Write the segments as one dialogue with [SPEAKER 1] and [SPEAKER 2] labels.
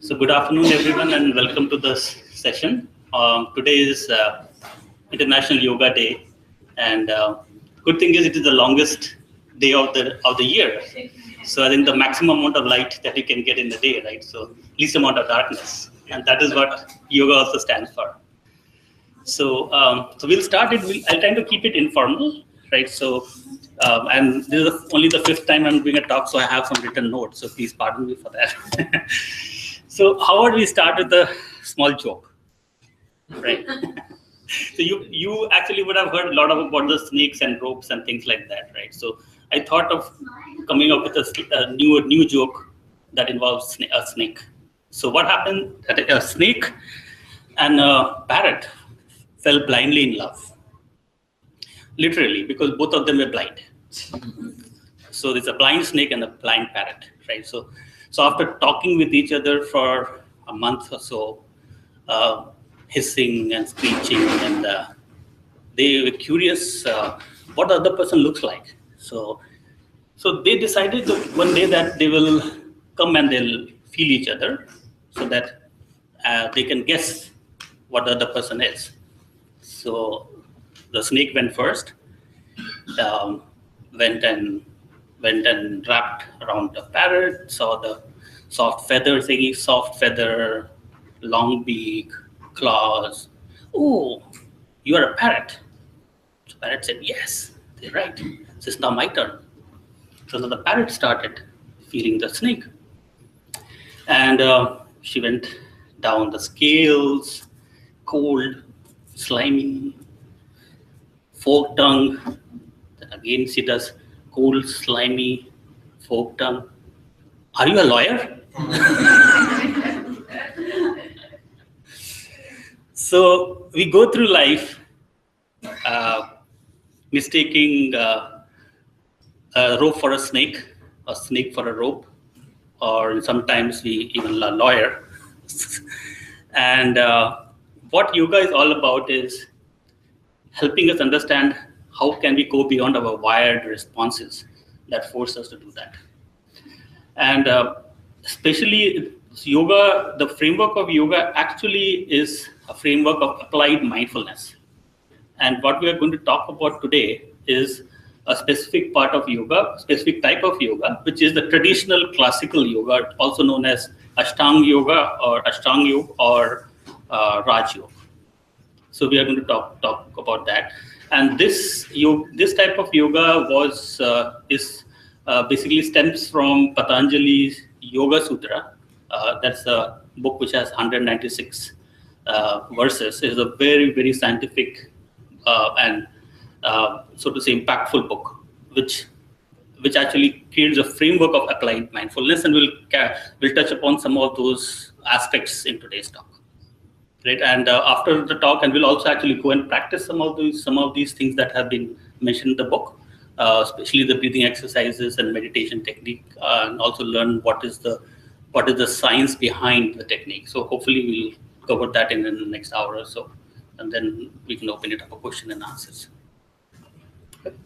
[SPEAKER 1] So good afternoon, everyone, and welcome to this session. Today is International Yoga Day, and good thing is it is the longest day of the year. So I think the maximum amount of light that you can get in the day, right? So least amount of darkness, and that is what yoga also stands for. So we'll start it. I'll try to keep it informal, right? So and this is only the fifth time I'm doing a talk, so I have some written notes. So please pardon me for that. So how would we start with a small joke, right? So you actually would have heard a lot about the snakes and ropes and things like that, right? So I thought of coming up with a new joke that involves a snake. So what happened? That a snake and a parrot fell blindly in love, literally, because both of them were blind. So there's a blind snake and a blind parrot, right? So after talking with each other for a month or so, hissing and screeching, and they were curious what the other person looks like. So they decided that one day that they will come and they'll feel each other so that they can guess what the other person is. So the snake went first, went and wrapped around the parrot, saw the soft feather thingy, soft feather, long beak, claws. Oh, you are a parrot. So the parrot said, yes, they're right. This is now my turn. So the parrot started feeling the snake. And she went down the scales, cold, slimy, forked tongue. Then again she does cold, slimy, forked tongue. Are you a lawyer? So we go through life mistaking a rope for a snake for a rope, or sometimes we even a lawyer. And what yoga is all about is helping us understand how can we go beyond our wired responses that force us to do that. And especially yoga, the framework of yoga actually is a framework of applied mindfulness. And what we are going to talk about today is a specific part of yoga, specific type of yoga, which is the traditional classical yoga, also known as Ashtanga Yoga or Ashtanga Yoga or Raj Yoga. So we are going to talk about that. And this type of yoga is basically stems from Patanjali's Yoga Sutra. That's a book which has 196 verses. It is a very, very scientific and so to say impactful book, which actually creates a framework of applied mindfulness, and we'll touch upon some of those aspects in today's talk. Right, and after the talk, and we'll also actually go and practice some of these things that have been mentioned in the book, especially the breathing exercises and meditation technique, and also learn what is the science behind the technique. So hopefully we'll cover that in the next hour or so, and then we can open it up for question and answers. Okay.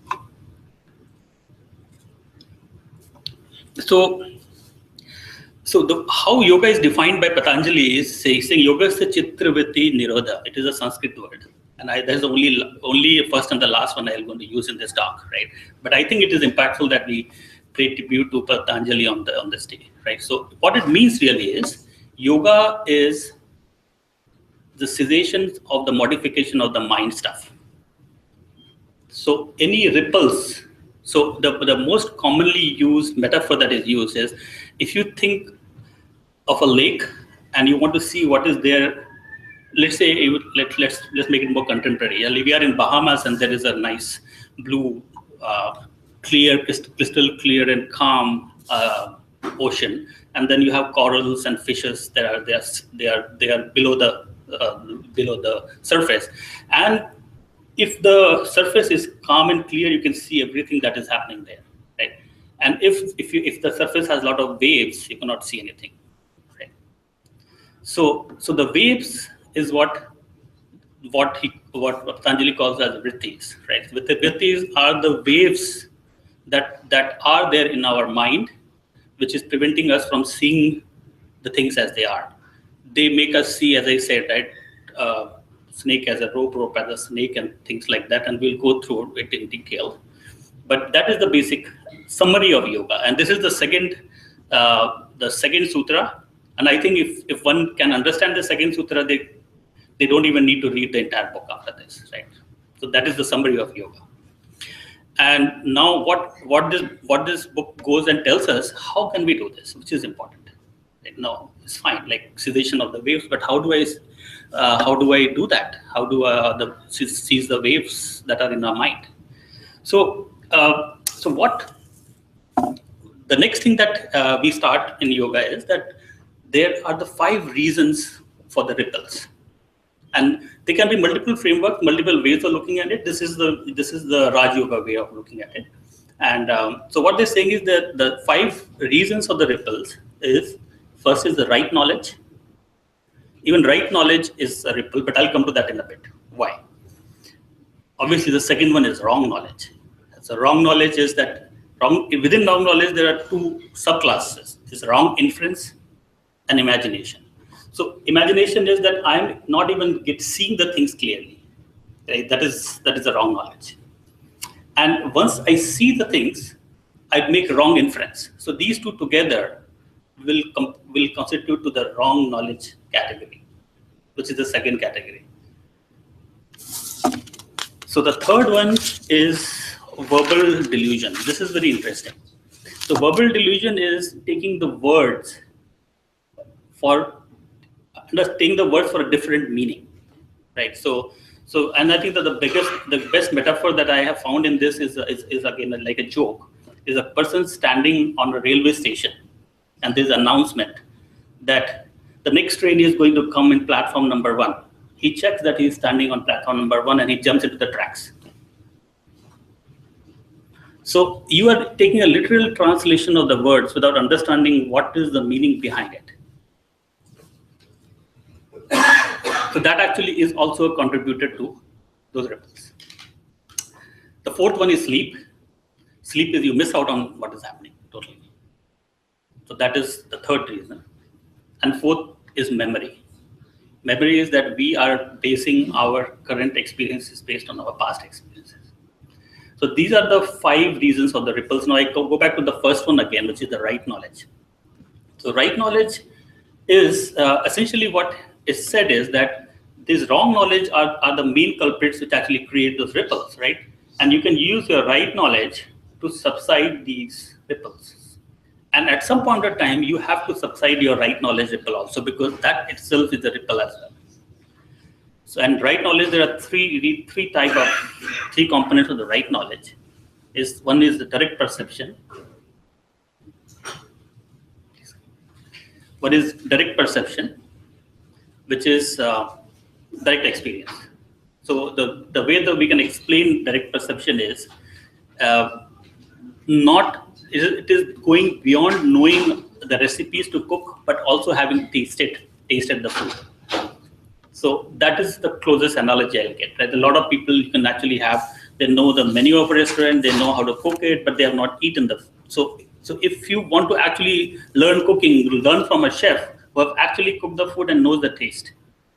[SPEAKER 1] So how yoga is defined by Patanjali is saying yoga is a chitravritti nirodha. It is a Sanskrit word, and there's only first and the last one I'm going to use in this talk, right? But I think it is impactful that we pay tribute to Patanjali on this day, right? So what it means really is yoga is the cessation of the modification of the mind stuff. So any ripples. So the most commonly used metaphor that is used is, if you think of a lake and you want to see what is there, let's say let's make it more contemporary. We are in Bahamas and there is a nice blue, clear, crystal clear and calm ocean, and then you have corals and fishes that are below the surface. And if the surface is calm and clear, you can see everything that is happening there, right? And if the surface has a lot of waves, you cannot see anything, right? So the waves is what Patanjali calls as vrittis, right? With the vrittis are the waves that are there in our mind, which is preventing us from seeing the things as they are. they make us see, as I said, right, snake as a rope, rope as a snake, and things like that, and we'll go through it in detail. But that is the basic summary of yoga, and this is the second sutra. And I think if one can understand the second sutra, they don't even need to read the entire book after this, right? So that is the summary of yoga. And now what this book goes and tells us, how can we do this, which is important. Right? No, it's fine, like cessation of the waves, but how do I do that? How do seize the waves that are in our mind? So what the next thing that we start in yoga is that there are the 5 reasons for the ripples, and there can be multiple frameworks, multiple ways of looking at it. This is the Raj Yoga way of looking at it. And so what they're saying is that the 5 reasons of the ripples is, first is the right knowledge. Even right knowledge is a ripple, but I'll come to that in a bit. Why? Obviously, the second one is wrong knowledge. So wrong knowledge is that within wrong knowledge, there are 2 subclasses. It's wrong inference and imagination. So imagination is that I'm not even seeing the things clearly. Right? That is the wrong knowledge. And once I see the things, I make wrong inference. So these 2 together will constitute to the wrong knowledge category, which is the second category. So the third one is verbal delusion. This is very interesting. So verbal delusion is taking the words for a different meaning, right? So and I think that the best metaphor that I have found in this is again like a joke. Is a person standing on a railway station, and there's an announcement that the next train is going to come in platform number 1. He checks that he's standing on platform number 1, and he jumps into the tracks. So you are taking a literal translation of the words without understanding what is the meaning behind it. So that actually is also contributed to those ripples. The fourth one is sleep. Sleep is you miss out on what is happening totally. So that is the third reason. And fourth is memory. Memory is that we are basing our current experiences based on our past experiences. So these are the 5 reasons of the ripples. Now I go back to the first one again, which is the right knowledge. So right knowledge is essentially what is said is that these wrong knowledge are the main culprits which actually create those ripples, right? And you can use your right knowledge to subside these ripples. And at some point of time, you have to subside your right knowledge ripple also, because that itself is a ripple as well. So, and right knowledge, there are three components of the right knowledge. One is the direct perception. What is direct perception? Which is direct experience. So the way that we can explain direct perception is it is going beyond knowing the recipes to cook, but also having tasted the food. So that is the closest analogy I'll get. Right? A lot of people you can actually they know the menu of a restaurant, they know how to cook it, but they have not eaten the food. So if you want to actually learn cooking, learn from a chef who have actually cooked the food and knows the taste.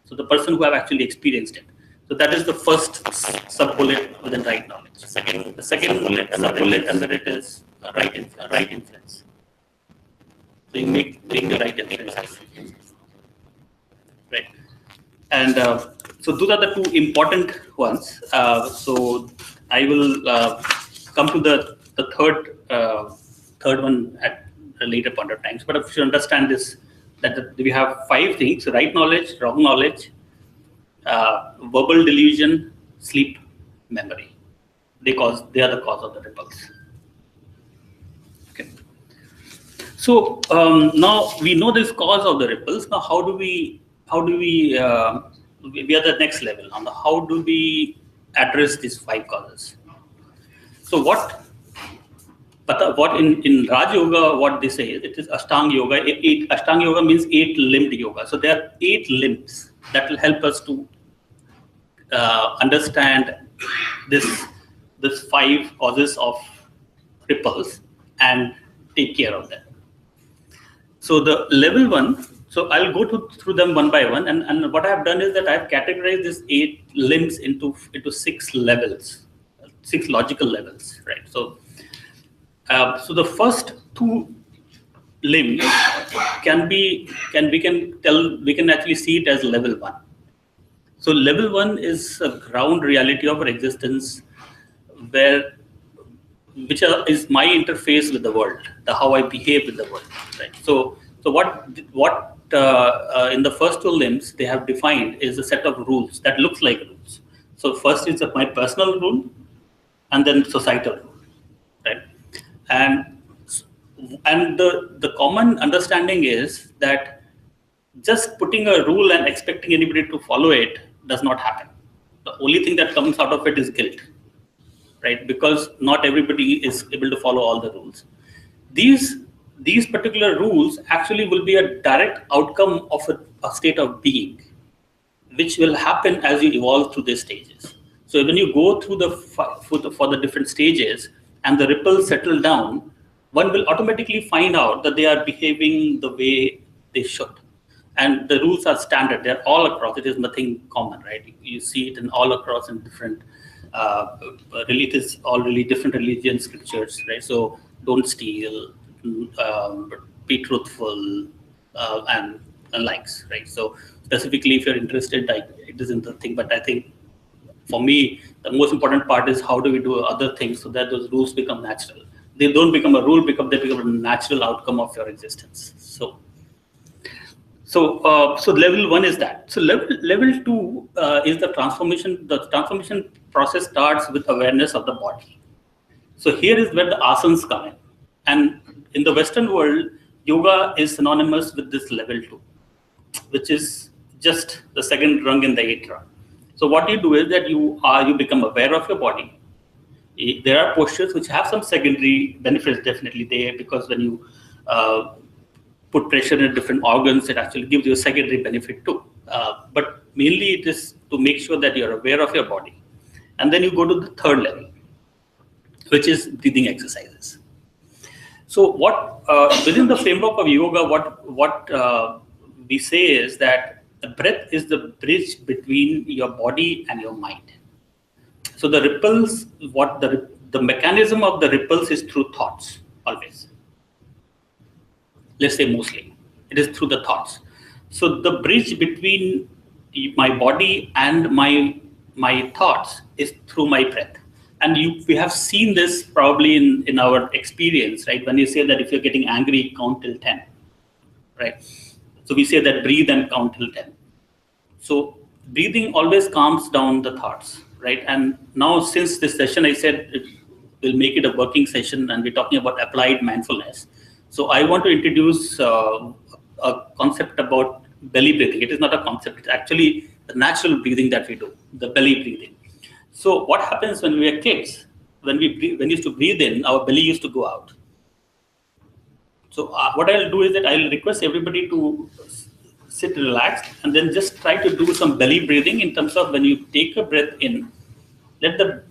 [SPEAKER 1] So the person who have actually experienced it. So that is the first sub-bullet within right knowledge. The second sub-bullet under it is right influence. So you make the right influence. Right. And so those are the 2 important ones. So I will come to the third one at a later point of time. But if you understand this, that we have 5 things: right knowledge, wrong knowledge, verbal delusion, sleep, memory. They are the cause of the ripples. Okay. So now we know this cause of the ripples. Now how do we we are the next level on how do we address these 5 causes? So what in Raj Yoga, what they say is it is Ashtanga Yoga. Ashtanga Yoga means 8-limbed yoga. So there are 8 limbs that will help us to understand this 5 causes of ripples and take care of them. So the level 1 So I'll go through them one by one, and what I've done is that I've categorized these 8 limbs into 6 levels, 6 logical levels, right? So so the first 2 limbs we can actually see it as level 1. So level 1 is a ground reality of our existence, is my interface with the world, how I behave with the world, right? So what in the first 2 limbs they have defined is a set of rules that looks like rules. So first is my personal rule, and then societal rule, right? And the common understanding is that just putting a rule and expecting anybody to follow it does not happen. The only thing that comes out of it is guilt, right? Because not everybody is able to follow all the rules. These particular rules actually will be a direct outcome of a state of being, which will happen as you evolve through these stages. So when you go through for the different stages and the ripples settle down, one will automatically find out that they are behaving the way they should. And the rules are standard. They're all across. It is nothing common, right? You see it in all across in different different religion scriptures, right? So don't steal, be truthful, and likes, right? So specifically, if you're interested, it isn't the thing. But I think for me, the most important part is how do we do other things so that those rules become natural. They don't become a rule, they become a natural outcome of your existence. So level 1 is that. So level 2 is the transformation. The transformation process starts with awareness of the body. So here is where the asanas come in. And in the Western world, yoga is synonymous with this level 2, which is just the second rung in the 8th rung. So what you do is that you become aware of your body. There are postures which have some secondary benefits definitely there, because when you put pressure in different organs, it actually gives you a secondary benefit too. But mainly it is to make sure that you're aware of your body. And then you go to the 3rd level, which is breathing exercises. So what within the framework of yoga, what we say is that the breath is the bridge between your body and your mind. So the ripples, the mechanism of the ripples is through thoughts always. Let's say mostly, it is through the thoughts. So the bridge between my body and my thoughts is through my breath. And we have seen this probably in our experience, right? When you say that if you're getting angry, count till 10, right? So we say that breathe and count till 10. So breathing always calms down the thoughts, right? And now since this session, I said we'll make it a working session and we're talking about applied mindfulness. So I want to introduce a concept about belly breathing. It is not a concept, it's actually the natural breathing that we do, the belly breathing. So what happens when we are kids, when we used to breathe in, our belly used to go out. So what I'll do is that I'll request everybody to sit relaxed and then just try to do some belly breathing in terms of when you take a breath in, let the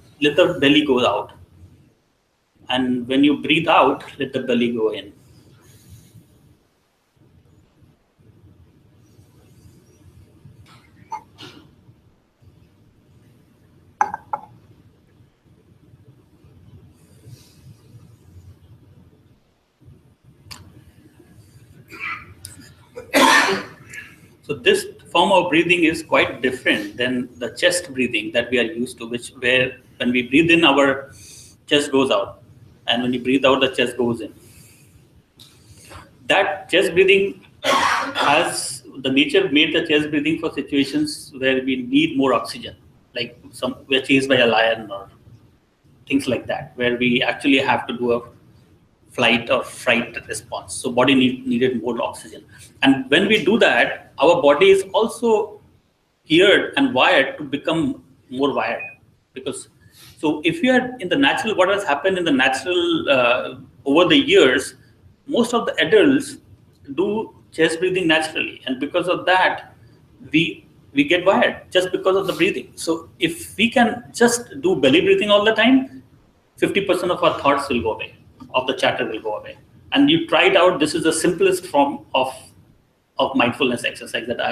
[SPEAKER 1] belly go out. And when you breathe out, let the belly go in. So this form of breathing is quite different than the chest breathing that we are used to, where when we breathe in, our chest goes out, and when you breathe out, the chest goes in. That chest breathing the nature made the chest breathing for situations where we need more oxygen, like we're chased by a lion or things like that, where we actually have to do a flight or fright response. So body needed more oxygen. And when we do that, our body is also geared and wired to become more wired. So if you are in the natural, what has happened in the natural over the years, most of the adults do chest breathing naturally. And because of that, we get wired just because of the breathing. So if we can just do belly breathing all the time, 50% of our thoughts will go away, of the chatter will go away. And you try it out, this is the simplest form of of mindfulness exercise that I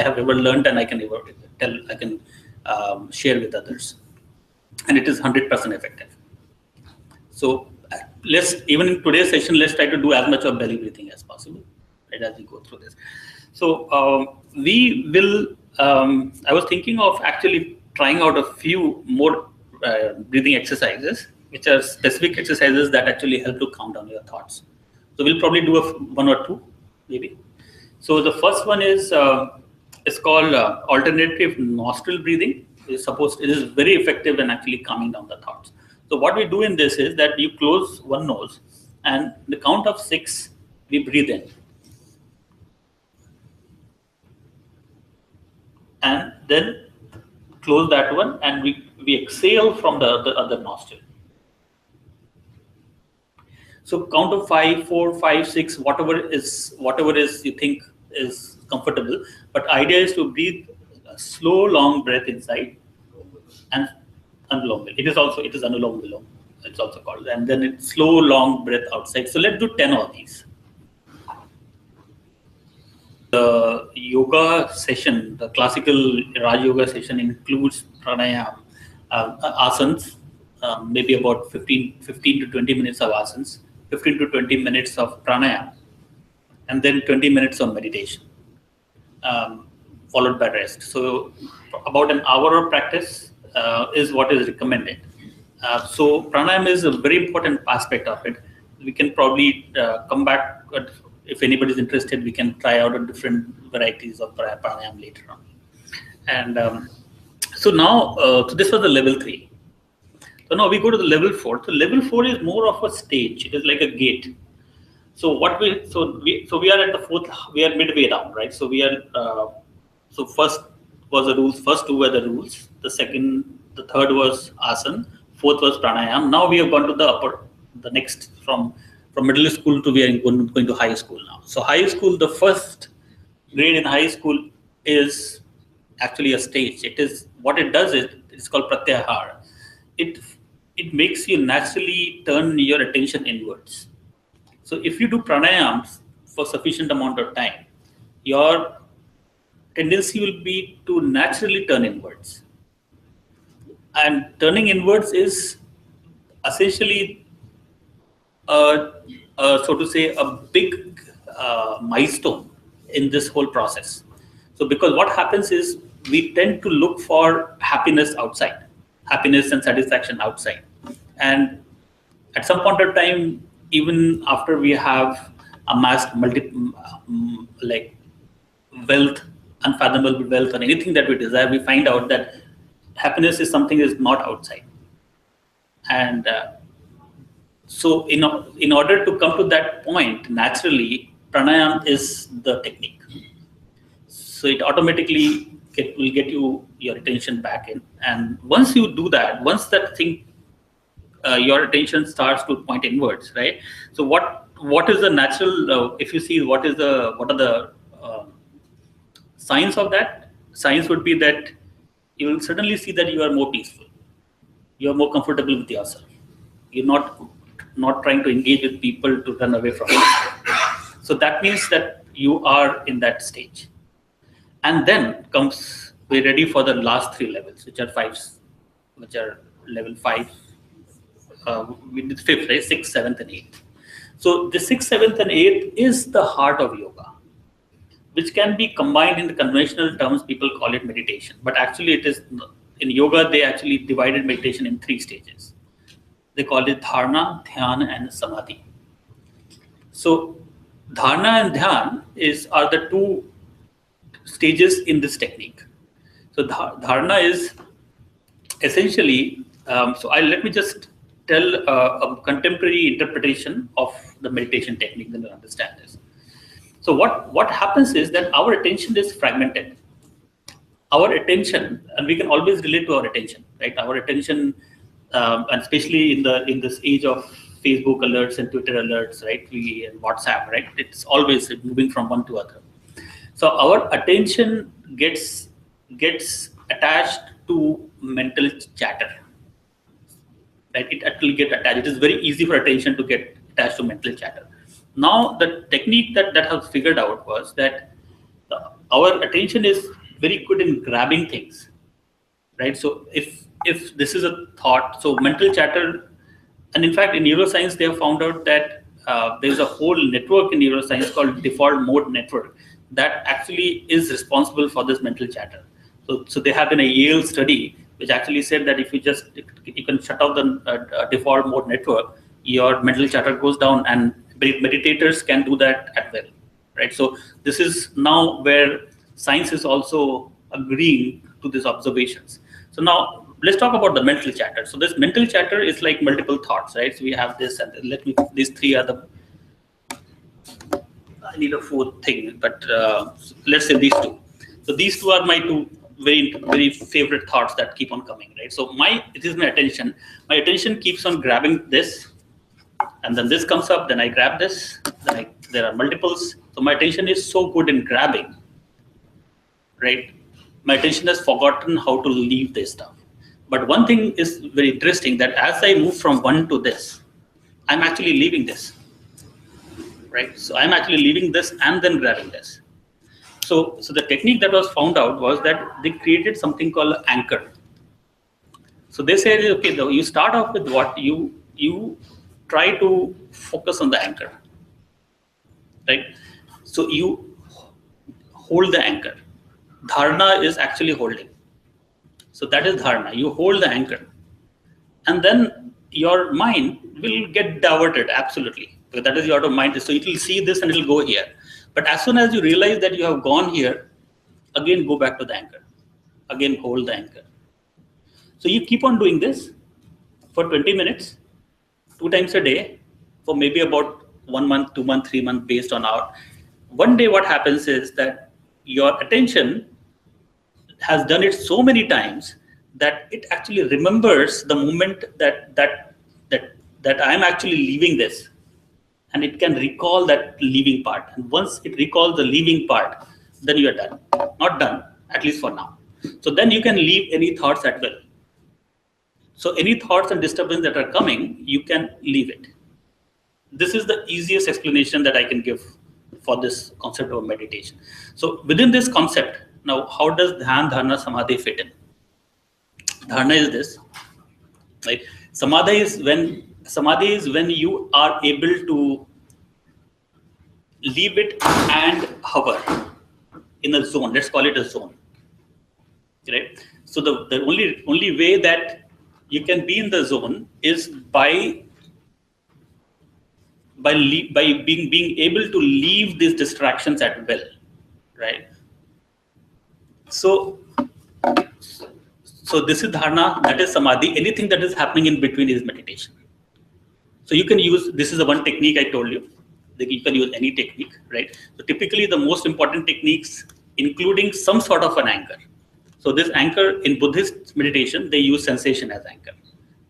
[SPEAKER 1] have ever learned, and I can share with others, and it is 100% effective. So even in today's session, let's try to do as much of belly breathing as possible, right, as we go through this. So we will. I was thinking of actually trying out a few more breathing exercises, which are specific exercises that actually help to calm down your thoughts. So we'll probably do one or two, maybe. So the first one is it's called alternative nostril breathing. It is very effective in actually calming down the thoughts. So what we do in this is that you close one nose, and the count of 6, we breathe in, and then close that one, and we exhale from the other nostril. So count of 5, 4, 5, 6, whatever is you think is comfortable. But idea is to breathe a slow, long breath inside, and anulom. It is anulom vilom. It's also called, and then it's slow, long breath outside. So let's do 10 of these. The yoga session, the classical Raj Yoga session, includes pranayama, asanas, maybe about 15 to 20 minutes of asanas, 15 to 20 minutes of pranayama, and then 20 minutes of meditation, followed by rest. So about an hour of practice is what is recommended. So pranayama is a very important aspect of it. We can probably come back. If anybody is interested, we can try out different varieties of pranayama later on. And so now, so this was the level 3. So now we go to the level 4. So level 4 is more of a stage. It is like a gate. So we are at the 4th. We are midway down, right? So we are. So first was the rules. First 2 were the rules. The third was asana. 4th was pranayama. Now we have gone to the next from middle school to we are going to high school now. So high school, the first grade in high school is actually a stage. What it does is it's called pratyahara. It makes you naturally turn your attention inwards. So if you do pranayams for sufficient amount of time, your tendency will be to naturally turn inwards. And turning inwards is essentially so to say, a big milestone in this whole process. So because what happens is we tend to look for happiness outside, happiness and satisfaction outside. And at some point of time, even after we have amassed like wealth, unfathomable wealth, or anything that we desire, we find out that happiness is something that is not outside. And so in order to come to that point, naturally, pranayama is the technique. So it automatically will get your attention back in. And once you do that, once that thing, your attention starts to point inwards, right? So what is the natural, if you see what are the signs of that? Signs would be that you will suddenly see that you are more peaceful. You are more comfortable with yourself. You're not trying to engage with people to run away from it. So that means that you are in that stage. And then we're ready for the last 3 levels, which are level 5. We did 5th, right? 6th, 7th, and 8th. So the 6th, 7th, and 8th is the heart of yoga, which can be combined in the conventional terms. People call it meditation, but actually it is in yoga. They actually divided meditation in 3 stages. They call it dharana, dhyana, and samadhi. So dharana and dhyan are the 2 stages in this technique. So dharana is essentially, let me just tell a contemporary interpretation of the meditation technique, then you'll understand this. So what happens is that our attention is fragmented. Our attention, and we can always relate to our attention, right? Our attention, and especially in this age of Facebook alerts and Twitter alerts, right? And WhatsApp, right? It's always moving from one to other. So our attention gets attached to mental chatter, right? It actually gets attached. It is very easy for attention to get attached to mental chatter. now the technique that has figured out was that our attention is very good in grabbing things, right? So if this is a thought, so mental chatter, and in fact in neuroscience they have found out that there's a whole network in neuroscience called default mode network that actually is responsible for this mental chatter. So they have in a Yale study which actually said that if you can shut off the default mode network, your mental chatter goes down, and meditators can do that at will, right? So this is now where science is also agreeing to these observations. So now let's talk about the mental chatter. So this mental chatter is like multiple thoughts, right? So we have this, and these three are the, I need a fourth thing, but let's say these two. So these two are my two very favorite thoughts that keep on coming, right? So it is my attention. My attention keeps on grabbing this, and then this comes up, then I grab this, then there are multiples. So my attention is so good in grabbing, right? My attention has forgotten how to leave this stuff. But one thing is very interesting, that as I move from one to this, I'm actually leaving this, right? So I'm actually leaving this and then grabbing this. So the technique that was found out was that they created something called anchor. So they said, okay, you start off with what you try to focus on the anchor, right? So you hold the anchor. Dharana is actually holding. So that is dharana. You hold the anchor, and then your mind will get diverted, absolutely. Because that is your mind. So it will see this and it will go here. But as soon as you realize that you have gone here, again go back to the anchor. Again hold the anchor. So you keep on doing this for 20 minutes, 2 times a day, for maybe about 1 month, 2 months, 3 months, based on our. One day what happens is that your attention has done it so many times that it actually remembers the moment that I'm actually leaving this, and it can recall that leaving part. And once it recalls the leaving part, then you are done. Not done, at least for now. So then you can leave any thoughts at will. So any thoughts and disturbance that are coming, you can leave it. This is the easiest explanation that I can give for this concept of meditation. So within this concept, now how does Dhyan, Dharana, Samadhi fit in? Dharana is this, right? Samadhi is when you are able to leave it and hover in a zone. Let's call it a zone, right? So the only way that you can be in the zone is by being able to leave these distractions at will, right? So this is dharana, that is samadhi. Anything that is happening in between is meditation. So you can use, this is the one technique I told you, that you can use any technique, right? So typically the most important techniques, including some sort of an anchor. So this anchor in Buddhist meditation, they use sensation as anchor.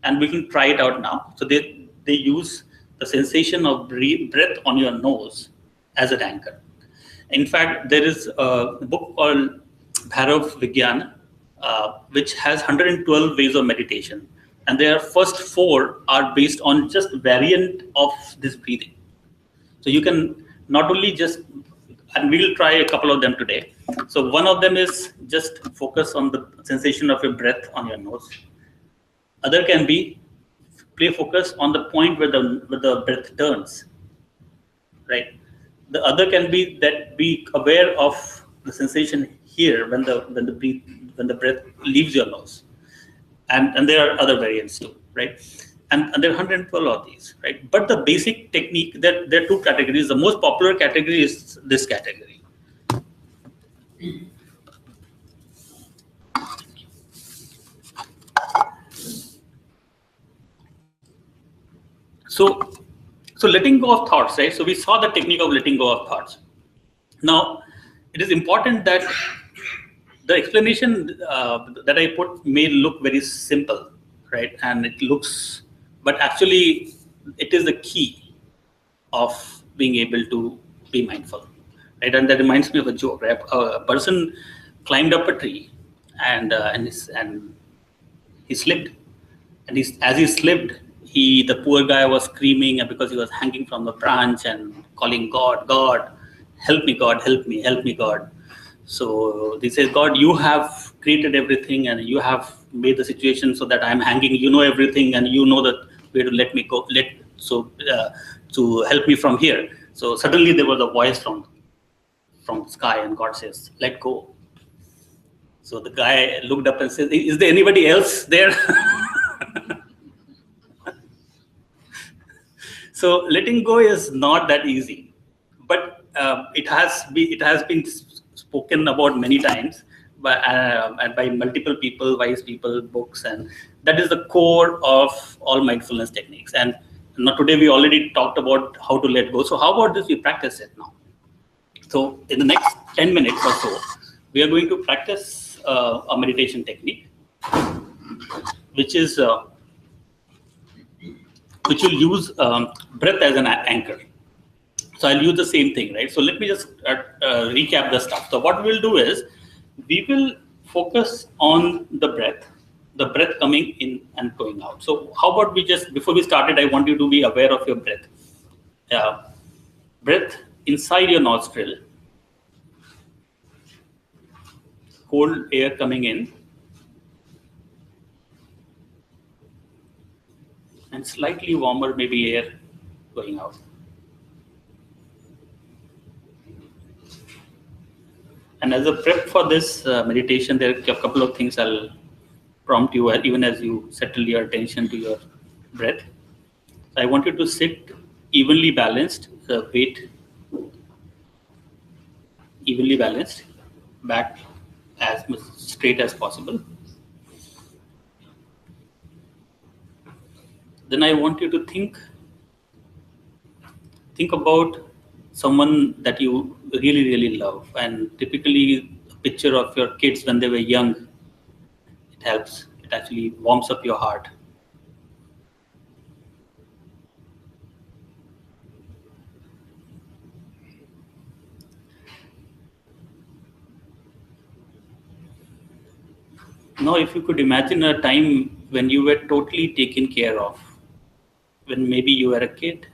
[SPEAKER 1] And we can try it out now. So they use the sensation of breath on your nose as an anchor. In fact, there is a book called Bhairav Vigyan, which has 112 ways of meditation. And their first 4 are based on just variant of this breathing. So you can not only just, and we'll try a couple of them today. So one of them is just focus on the sensation of your breath on your nose. Other can be play focus on the point where the breath turns, right? The other can be that be aware of the sensation here when the breath leaves your nose, and there are other variants too, right? And there are 112 of these, right? But the basic technique, there are 2 categories. The most popular category is this category. So letting go of thoughts, right? So we saw the technique of letting go of thoughts. Now, it is important that the explanation that I put may look very simple, right? And it looks, but actually it is the key of being able to be mindful, right? And that reminds me of a joke, right? A person climbed up a tree and he slipped, and as he slipped, the poor guy was screaming because he was hanging from the branch and calling God, God, help me, God, help me, God. So they say, God, you have created everything and you have made the situation so that I'm hanging. You know everything and you know that way to let me go. To help me from here. So suddenly there was a voice from the sky, and God says, let go. So the guy looked up and said, is there anybody else there? So letting go is not that easy, but it has been spoken about many times and by multiple people, wise people, books, and that is the core of all mindfulness techniques. And now today we already talked about how to let go. So how about this? We practice it now. So in the next 10 minutes or so, we are going to practice a meditation technique, which will use breath as an anchor. So I'll use the same thing, right? So let me just recap the stuff. So what we'll do is we will focus on the breath coming in and going out. So how about we just, before we started, I want you to be aware of your breath. Breath inside your nostril, cold air coming in, and slightly warmer, maybe air going out. And as a prep for this meditation, there are a couple of things I'll prompt you even as you settle your attention to your breath. I want you to sit evenly balanced, weight evenly balanced, back as much straight as possible. Then I want you to think about someone that you really, really love, and typically a picture of your kids when they were young. It helps. It actually warms up your heart. Now, if you could imagine a time when you were totally taken care of, when maybe you were a kid,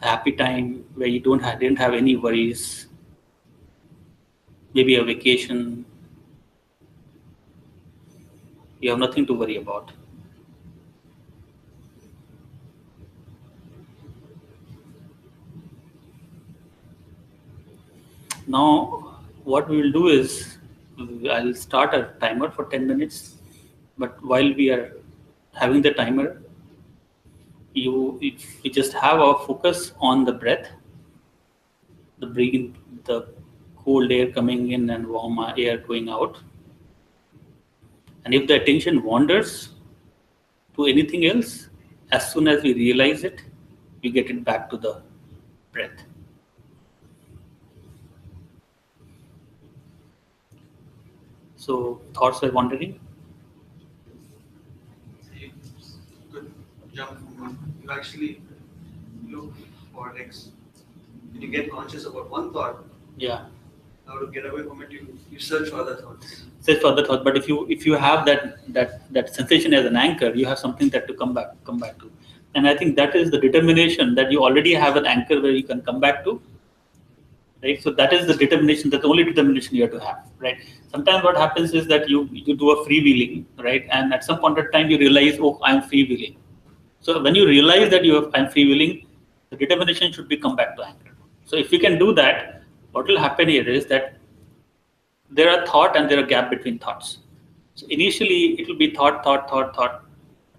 [SPEAKER 1] a happy time where you didn't have any worries, maybe a vacation, you have nothing to worry about. Now, what we will do is, I'll start a timer for 10 minutes, but while we are having the timer, we just have our focus on the breath, the breathing, the cold air coming in and warm air going out. And if the attention wanders to anything else, as soon as we realize it, we get it back to the breath. So thoughts were wandering?
[SPEAKER 2] You could jump from one. You actually look for next. When you get conscious about one thought,
[SPEAKER 1] yeah.
[SPEAKER 2] How to get away from it, you search for other thoughts.
[SPEAKER 1] Search for other thoughts, but if you have that sensation as an anchor, you have something that to come back to. And I think that is the determination that you already have an anchor where you can come back to. Right, so that is the determination. That's the only determination you have to have. Right. Sometimes what happens is that you do a freewheeling, right, and at some point of time you realize, oh, I'm freewheeling. So when you realize that I'm freewheeling, the determination should be come back to anchor. So if you can do that, what will happen here is that there are thought and there are gap between thoughts. So initially it will be thought,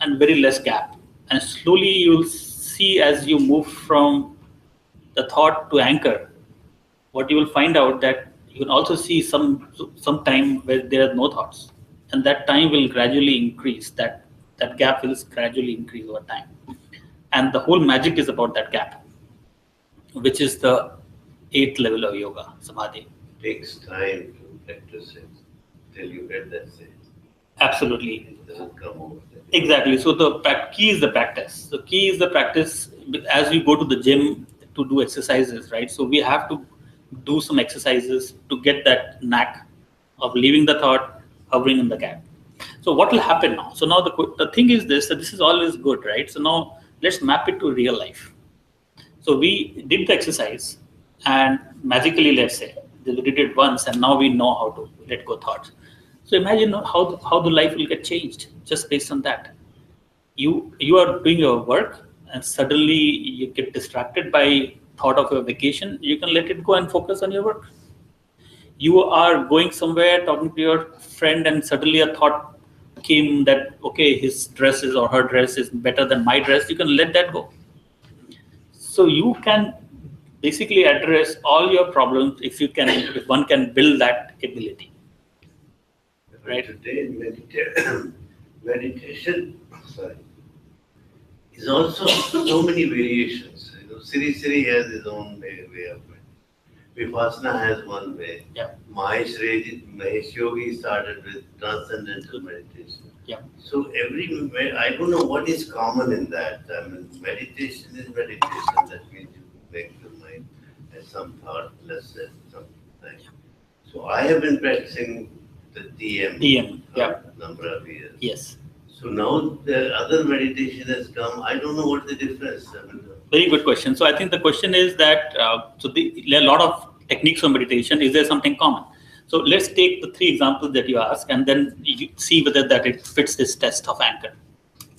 [SPEAKER 1] and very less gap. And slowly you'll see as you move from the thought to anchor, what you will find out that you can also see some time where there are no thoughts, and that time will gradually increase. That gap will gradually increase over time, and the whole magic is about that gap, which is the 8th level of yoga, samadhi.
[SPEAKER 3] It takes time to practice it till you get that sense.
[SPEAKER 1] Absolutely.
[SPEAKER 3] It doesn't come over there.
[SPEAKER 1] Exactly. So the key is the practice. The key is the practice as we go to the gym to do exercises, right? So we have to do some exercises to get that knack of leaving the thought, hovering in the gap. So what will happen now? So now the thing is this, that this is always good, right? So now let's map it to real life. So we did the exercise and magically, let's say, we did it once and now we know how to let go thoughts. So imagine how the life will get changed just based on that. You are doing your work and suddenly you get distracted by thought of your vacation. You can let it go and focus on your work. You are going somewhere talking to your friend and suddenly a thought came that, okay, his dress is or her dress is better than my dress. You can let that go. So you can basically address all your problems if one can build that ability. Right.
[SPEAKER 3] Today, meditation, is also so many variations. Siri has his own way of it. Vipassana has one way.
[SPEAKER 1] Yeah.
[SPEAKER 3] Mahesh Yogi started with transcendental meditation.
[SPEAKER 1] Yeah.
[SPEAKER 3] So I don't know what is common in that. I mean, meditation is meditation. That means you make your mind as some thought, less than something. Yeah. So I have been practicing the TM number of years.
[SPEAKER 1] Yes.
[SPEAKER 3] So now the other meditation has come. I don't know what the difference. I mean,
[SPEAKER 1] very good question. So I think the question is that there are a lot of techniques of meditation. Is there something common? So let's take the 3 examples that you asked and then you see whether that it fits this test of anchor.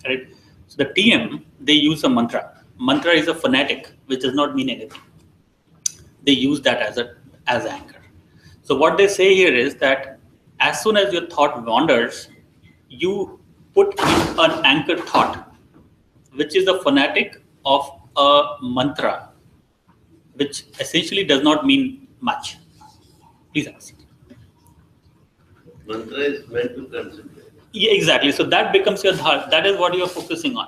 [SPEAKER 1] Right. So the TM, they use a mantra. Mantra is a phonetic, which does not mean anything. They use that as anchor. So what they say here is that as soon as your thought wanders, you put in an anchor thought, which is the phonetic of a mantra, which essentially does not mean much. Please ask.
[SPEAKER 3] Mantra is meant to concentrate.
[SPEAKER 1] Yeah, exactly. So that becomes your thought. That is what you are focusing on,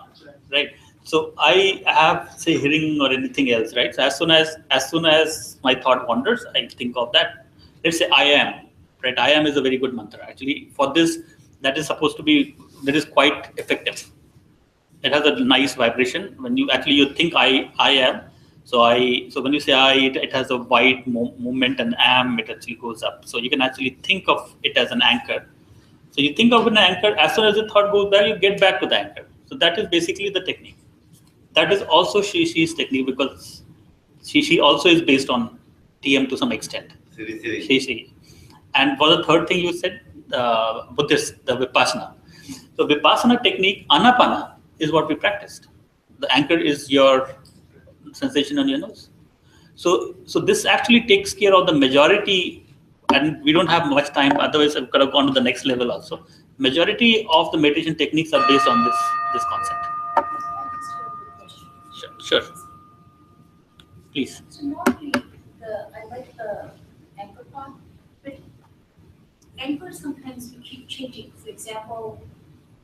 [SPEAKER 1] right? So I have, say, hearing or anything else, right? So as soon as my thought wanders, I think of that. Let's say I am, right? I am is a very good mantra. Actually, for this, that is quite effective. It has a nice vibration when you think I am. So when you say I, it has a wide movement, and am, it actually goes up. So you can actually think of it as an anchor. So you think of an anchor, as soon as the thought goes there, you get back to the anchor. So that is basically the technique. That is also she's technique, because she also is based on TM to some extent. She. And for the third thing you said, Buddhist, the Vipassana. So Vipassana technique, Anapana, is what we practiced. The anchor is your sensation on your nose. So this actually takes care of the majority, and we don't have much time, otherwise I could have gone to the next level also. Majority of the meditation techniques are based on this concept. Sure. Please.
[SPEAKER 4] So normally, I like the anchor part, but anchor sometimes you keep changing. For example,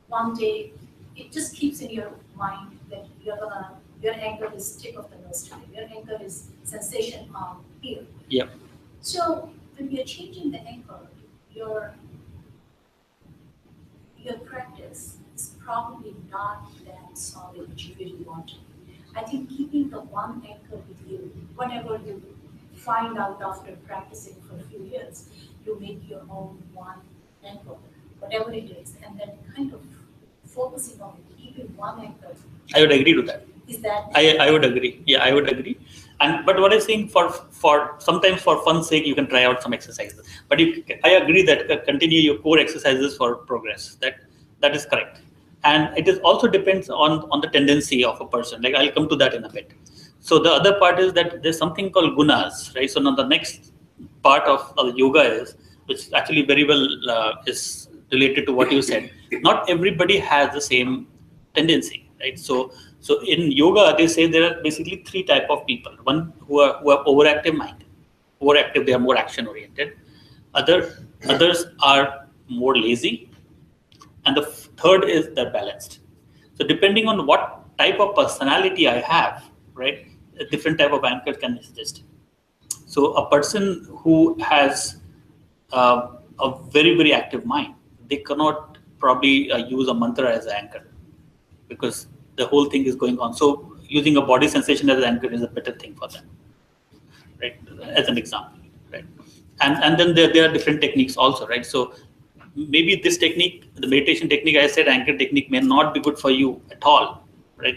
[SPEAKER 4] one day it just keeps in your mind that your anchor is tip of the nose today. Your anchor is sensation on here.
[SPEAKER 1] Yep.
[SPEAKER 4] So when you're changing the anchor, your practice is probably not that solid that you really want to. I think keeping the one anchor with you, whatever you find out after practicing for a few years, you make your own one anchor, whatever it is, and then kind of focusing on it, keeping one anchor.
[SPEAKER 1] I would agree to that.
[SPEAKER 4] Is that?
[SPEAKER 1] I would agree. Yeah, I would agree. But what I'm saying, for sometimes for fun's sake, you can try out some exercises. But I agree that continue your core exercises for progress. That is correct. And it is also depends on the tendency of a person. Like I'll come to that in a bit. So the other part is that there's something called gunas, right? So now the next part of yoga is, which actually very well is related to what you said. Not everybody has the same tendency, right? So in yoga, they say there are basically 3 types of people. One who have overactive mind. Overactive, they are more action oriented. Others are more lazy. And the third is they're balanced. So depending on what type of personality I have, right, a different type of anchor can exist. So a person who has a very, very active mind, they cannot probably use a mantra as an anchor, because the whole thing is going on. So using a body sensation as an anchor is a better thing for them, right? As an example, right? And then there are different techniques also, right? So maybe this technique, the meditation technique I said, anchor technique, may not be good for you at all, right?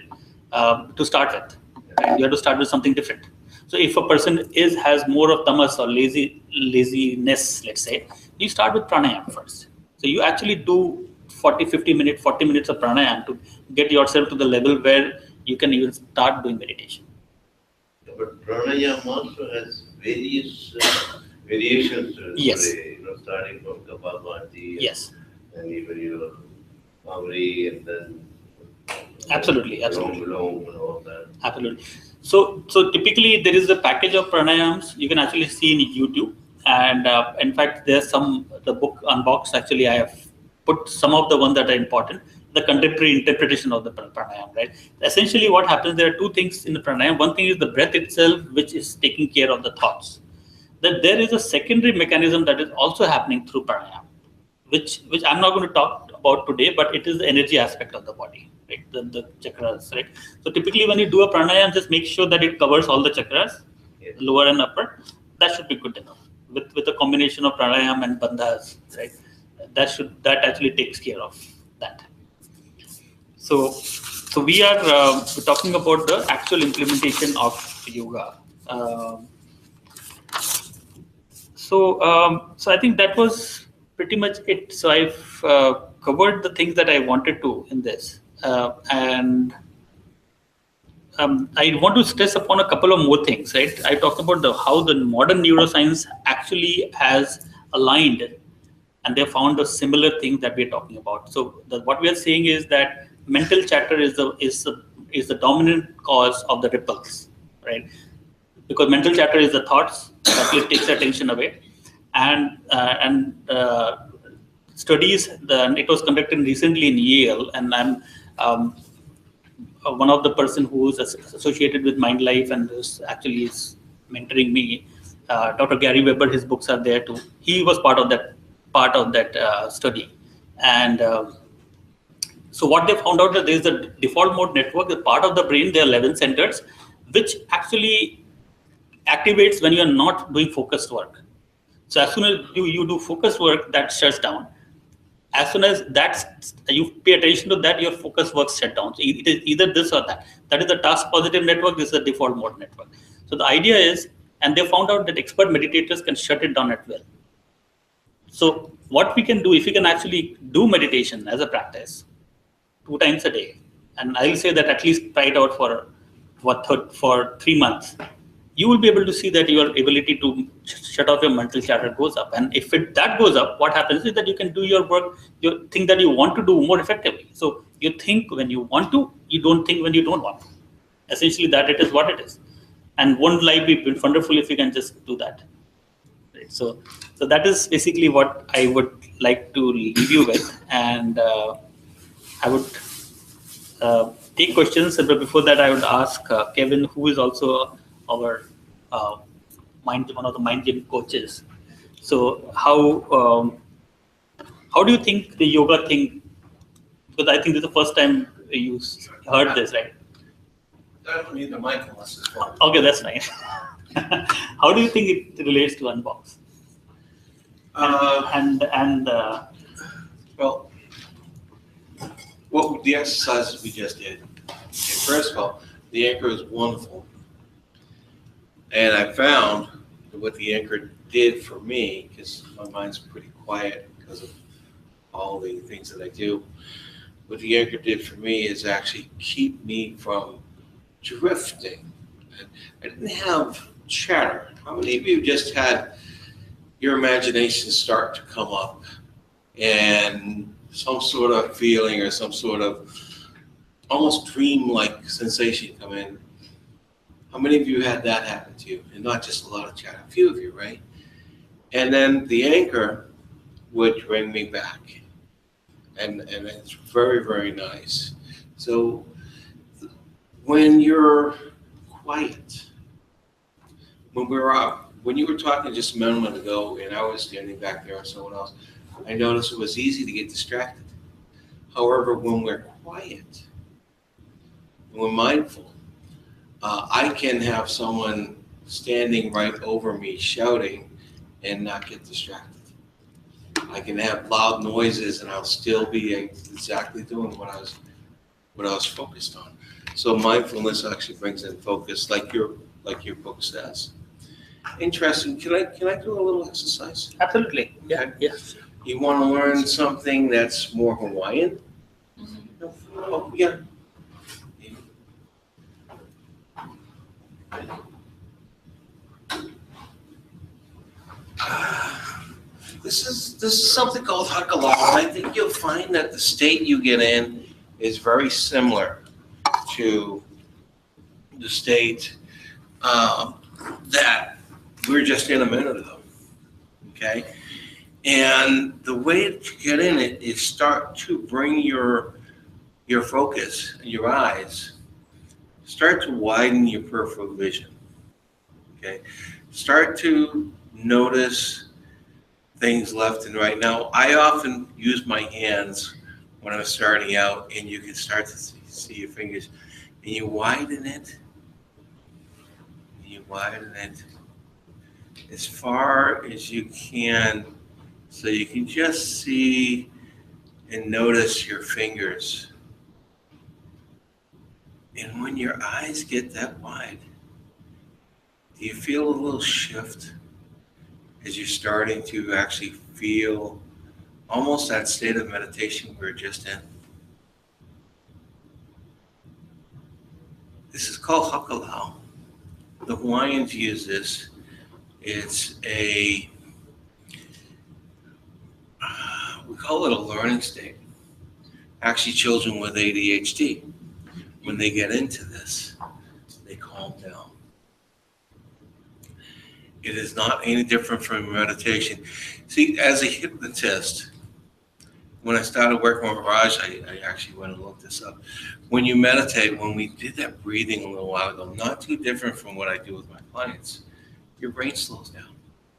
[SPEAKER 1] To start with, right? You have to start with something different. So if a person has more of tamas or laziness, let's say, you start with pranayama first. So you actually do 40 minutes of pranayama to get yourself to the level where you can even start doing meditation.
[SPEAKER 3] But pranayama also has various variations.
[SPEAKER 1] Yes.
[SPEAKER 3] Starting from Kapalbhati.
[SPEAKER 1] Yes.
[SPEAKER 3] And even your Amri and then.
[SPEAKER 1] Absolutely.
[SPEAKER 3] Long and all that.
[SPEAKER 1] Absolutely. So typically there is a package of pranayams you can actually see in YouTube, and in fact there's the book Unboxed. Actually, I have put some of the ones that are important. The contemporary interpretation of the pranayam, right? Essentially, what happens? There are two things in the pranayam. One thing is the breath itself, which is taking care of the thoughts. That there is a secondary mechanism that is also happening through pranayam, which I'm not going to talk about today, but it is the energy aspect of the body, right? The chakras, right? So typically when you do a pranayam, just make sure that it covers all the chakras, yes, lower and upper. That should be good enough. With a combination of pranayam and bandhas, right? That actually takes care of that. So we are we're talking about the actual implementation of yoga. So I think that was pretty much it. So I've covered the things that I wanted to in this, and I want to stress upon a couple of more things. Right, I talked about how the modern neuroscience actually has aligned, and they found a similar thing that we're talking about. So what we are saying is that mental chatter is the dominant cause of the ripples, right? Because mental chatter is the thoughts that takes attention away, and studies. It was conducted recently in Yale, and I'm one of the person who is associated with Mind Life and who's actually is mentoring me. Dr. Gary Weber, his books are there too. He was part of that study, and so what they found out that there is a default mode network, the part of the brain, there are 11 centers, which actually activates when you are not doing focused work. So as soon as you do focused work, that shuts down. As soon as you pay attention to that, your focus work shut down. So it is either this or that. That is the task positive network. This is the default mode network. So the idea is, and they found out that expert meditators can shut it down at will. So what we can do, if we can actually do meditation as a practice 2 times a day, and I will say that at least try it out for 3 months, you will be able to see that your ability to shut off your mental chatter goes up. And if that goes up, what happens is that you can do your work, your thing that you want to do more effectively. So you think when you want to, you don't think when you don't want to. Essentially, that it is what it is. And won't life be wonderful if you can just do that? Right? So that is basically what I would like to leave you with. And I would take questions, but before that, I would ask Kevin, who is also our one of the MindGym coaches. So how do you think the yoga thing? Because I think this is the first time you heard this, right?
[SPEAKER 2] I don't need the mindfulness as well.
[SPEAKER 1] Okay, that's fine. How do you think it relates to Unbox?
[SPEAKER 2] Well, what the exercises we just did. Okay, first of all, the anchor is wonderful, and I found that what the anchor did for me, because my mind's pretty quiet because of all the things that I do. What the anchor did for me is actually keep me from drifting. I didn't have chatter. How many of you just had your imagination start to come up and some sort of feeling or some sort of almost dream-like sensation come in? How many of you had that happen to you? And not just a lot of chatter, a few of you, right? And then the anchor would bring me back. And it's very, very nice. So when you're quiet, when you were talking just a moment ago and I was standing back there and someone else, I noticed it was easy to get distracted. However, when we're quiet, when we're mindful, I can have someone standing right over me shouting and not get distracted. I can have loud noises and I'll still be exactly doing what I was focused on. So mindfulness actually brings in focus, like your book says. Interesting. Can I do a little exercise?
[SPEAKER 1] Absolutely. Yeah.
[SPEAKER 2] Okay.
[SPEAKER 1] Yes.
[SPEAKER 2] You want to learn something that's more Hawaiian? Oh, yeah. This is something called hakalau, and I think you'll find that the state you get in is very similar to the state that we're just in a minute ago. Okay, and the way to get in it is start to bring your focus, your eyes, start to widen your peripheral vision. Okay, start to notice things left and right. Now, I often use my hands when I'm starting out, and you can start to see your fingers, and you widen it, and you widen it as far as you can, so you can just see and notice your fingers. And when your eyes get that wide, do you feel a little shift as you're starting to actually feel almost that state of meditation we're just in? This is called hakalau. The Hawaiians use this. It's we call it a learning state. Actually, children with ADHD, when they get into this, they calm down. It is not any different from meditation. See, as a hypnotist, when I started working with Raj, I actually went and looked this up. When you meditate, when we did that breathing a little while ago, not too different from what I do with my clients, your brain slows down.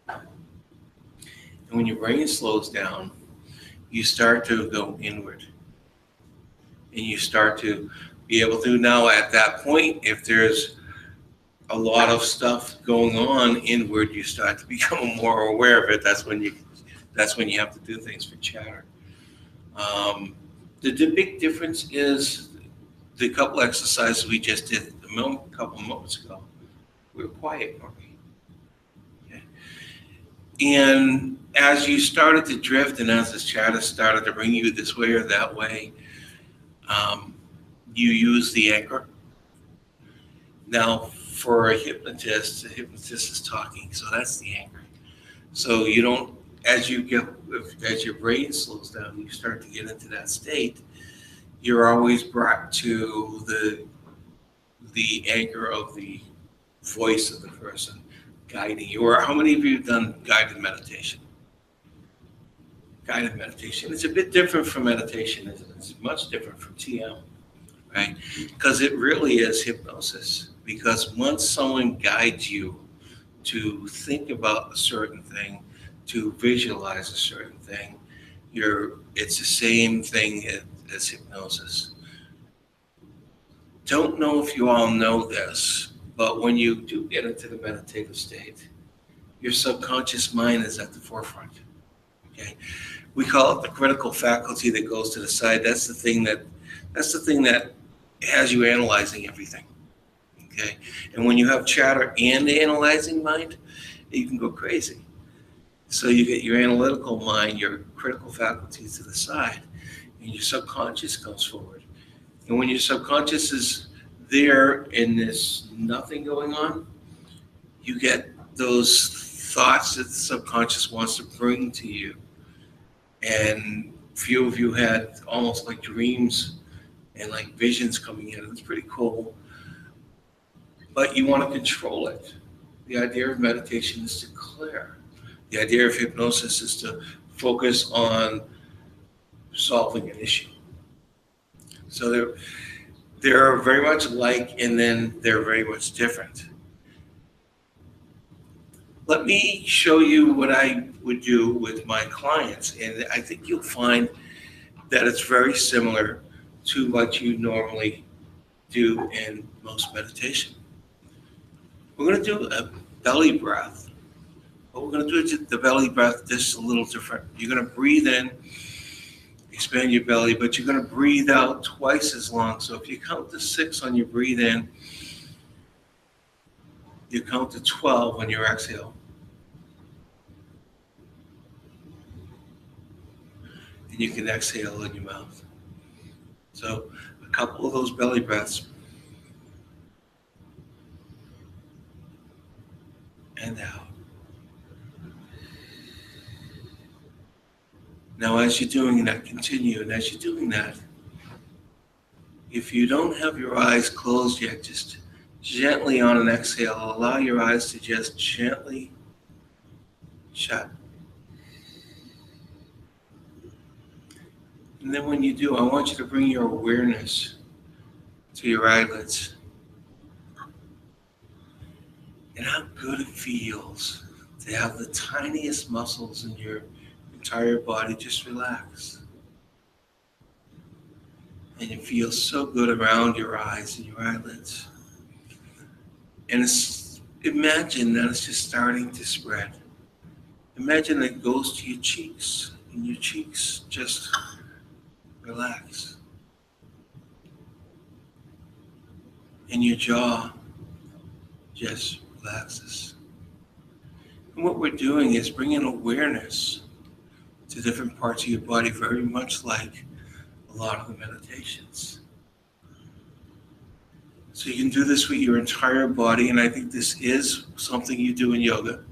[SPEAKER 2] And when your brain slows down, you start to go inward. And you start to be able to, now at that point, if there's a lot of stuff going on inward, you start to become more aware of it. That's when you have to do things for chatter. The big difference is the couple exercises we just did a couple moments ago. We were quiet, weren't we? Okay. And as you started to drift, and as this chatter started to bring you this way or that way, you use the anchor. Now, for a hypnotist, the hypnotist is talking, so that's the anchor. So you don't, as your brain slows down, you start to get into that state, you're always brought to the anchor of the voice of the person guiding you. Or how many of you have done guided meditation? Guided meditation. It's a bit different from meditation, isn't it? It's much different from TM, right? Because it really is hypnosis. Because once someone guides you to think about a certain thing, to visualize a certain thing, it's the same thing as hypnosis. Don't know if you all know this, but when you do get into the meditative state, your subconscious mind is at the forefront. Okay, we call it the critical faculty that goes to the side. That's the thing that has you analyzing everything. Okay, and when you have chatter and the analyzing mind, you can go crazy. So you get your analytical mind, your critical faculties to the side, and your subconscious comes forward. And when your subconscious is there and there's nothing going on, you get those thoughts that the subconscious wants to bring to you. And few of you had almost like dreams and like visions coming in. It's pretty cool. But you want to control it. The idea of meditation is to clear. The idea of hypnosis is to focus on solving an issue. So they're very much alike, and then they're very much different. Let me show you what I would do with my clients, and I think you'll find that it's very similar to what you normally do in most meditation. We're going to do a belly breath, But we're going to do the belly breath just a little different. You're going to breathe in, expand your belly, but you're going to breathe out twice as long. So if you count to 6 on your breathe in, you count to 12 on your exhale. And you can exhale in your mouth. So a couple of those belly breaths. And out. Now as you're doing that, continue. And as you're doing that, if you don't have your eyes closed yet, just gently on an exhale, allow your eyes to just gently shut. And then when you do, I want you to bring your awareness to your eyelids. And how good it feels to have the tiniest muscles in your entire body just relax. And it feels so good around your eyes and your eyelids. And imagine that it's just starting to spread. Imagine that it goes to your cheeks, and your cheeks just relax. And your jaw just relaxes. And what we're doing is bringing awareness to different parts of your body, very much like a lot of the meditations. So you can do this with your entire body, and I think this is something you do in yoga.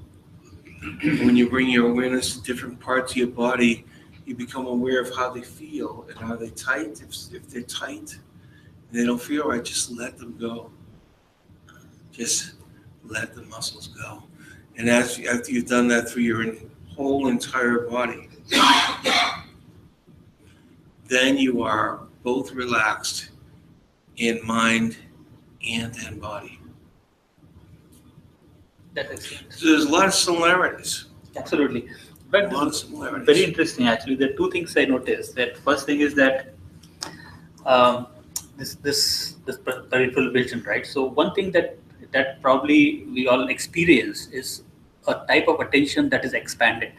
[SPEAKER 2] When you bring your awareness to different parts of your body, you become aware of how they feel, and are they tight? If they're tight and they don't feel right, just let them go. Just let the muscles go. And after you've done that through your whole entire body, then you are both relaxed in mind and in body.
[SPEAKER 1] That's excellent.
[SPEAKER 2] So there's a lot of similarities.
[SPEAKER 1] Absolutely. But
[SPEAKER 2] A lot of similarities.
[SPEAKER 1] very interesting, actually. There are two things I noticed. That first thing is that this peripheral vision, right? So one thing that probably we all experience is a type of attention that is expanded.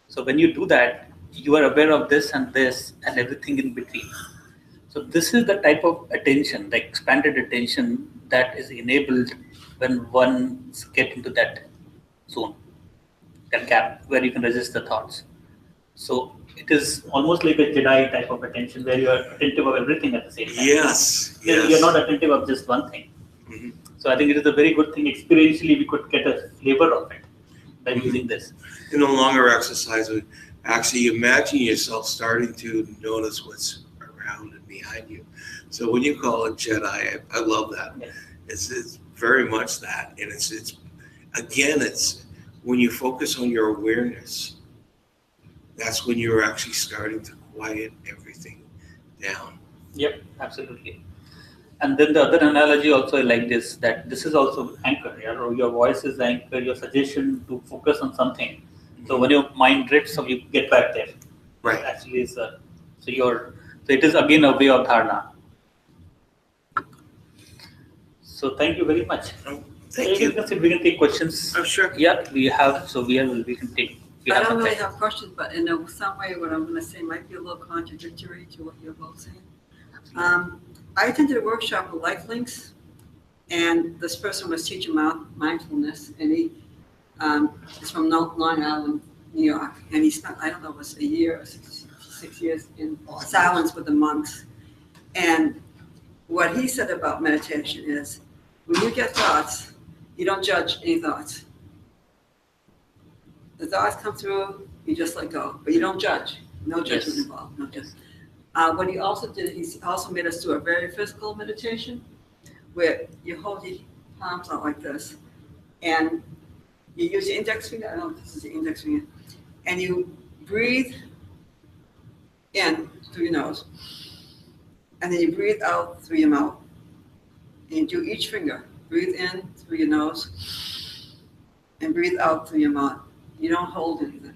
[SPEAKER 1] So when you do that, you are aware of this and everything in between. So this is the type of attention, the expanded attention, that is enabled when one gets into that zone, that gap where you can resist the thoughts. So it is almost like a Jedi type of attention where you are attentive of everything at the same time.
[SPEAKER 2] Yes.
[SPEAKER 1] You're not attentive of just one thing.
[SPEAKER 2] Mm-hmm.
[SPEAKER 1] So I think it is a very good thing. Experientially, we could get a flavor of it by using this.
[SPEAKER 2] In the longer exercise, actually imagine yourself starting to notice what's around and behind you. So when you call it Jedi, I love that.
[SPEAKER 1] Yes.
[SPEAKER 2] It's very much that. And it's when you focus on your awareness, that's when you're actually starting to quiet everything down.
[SPEAKER 1] Yep, absolutely. And then the other analogy also I like this, that this is also anchor. Your voice is anchor, your suggestion to focus on something. So when your mind drifts, so you get back there.
[SPEAKER 2] Right.
[SPEAKER 1] Actually, so it is again a way of dharana. So thank you very much.
[SPEAKER 2] Thank you.
[SPEAKER 1] We can take questions.
[SPEAKER 2] Oh, sure.
[SPEAKER 1] Yeah, we have. So we can take.
[SPEAKER 5] I don't really have questions, but in some way, what I'm going to say might be a little contradictory to what you're both saying. I attended a workshop with Life Links, and this person was teaching mindfulness, and he is from Long Island, New York, and he spent, I don't know, it was a year or 6 years in silence with the monks. And what he said about meditation is, when you get thoughts, you don't judge any thoughts. The thoughts come through, you just let go, but you don't judge. No judgment involved. No judgment. What he also did, he also made us do a very physical meditation, where you hold your palms out like this, and you use your index finger. I don't know if this is the index finger, and you breathe in through your nose, and then you breathe out through your mouth. And you do each finger. Breathe in through your nose, and breathe out through your mouth. You don't hold anything.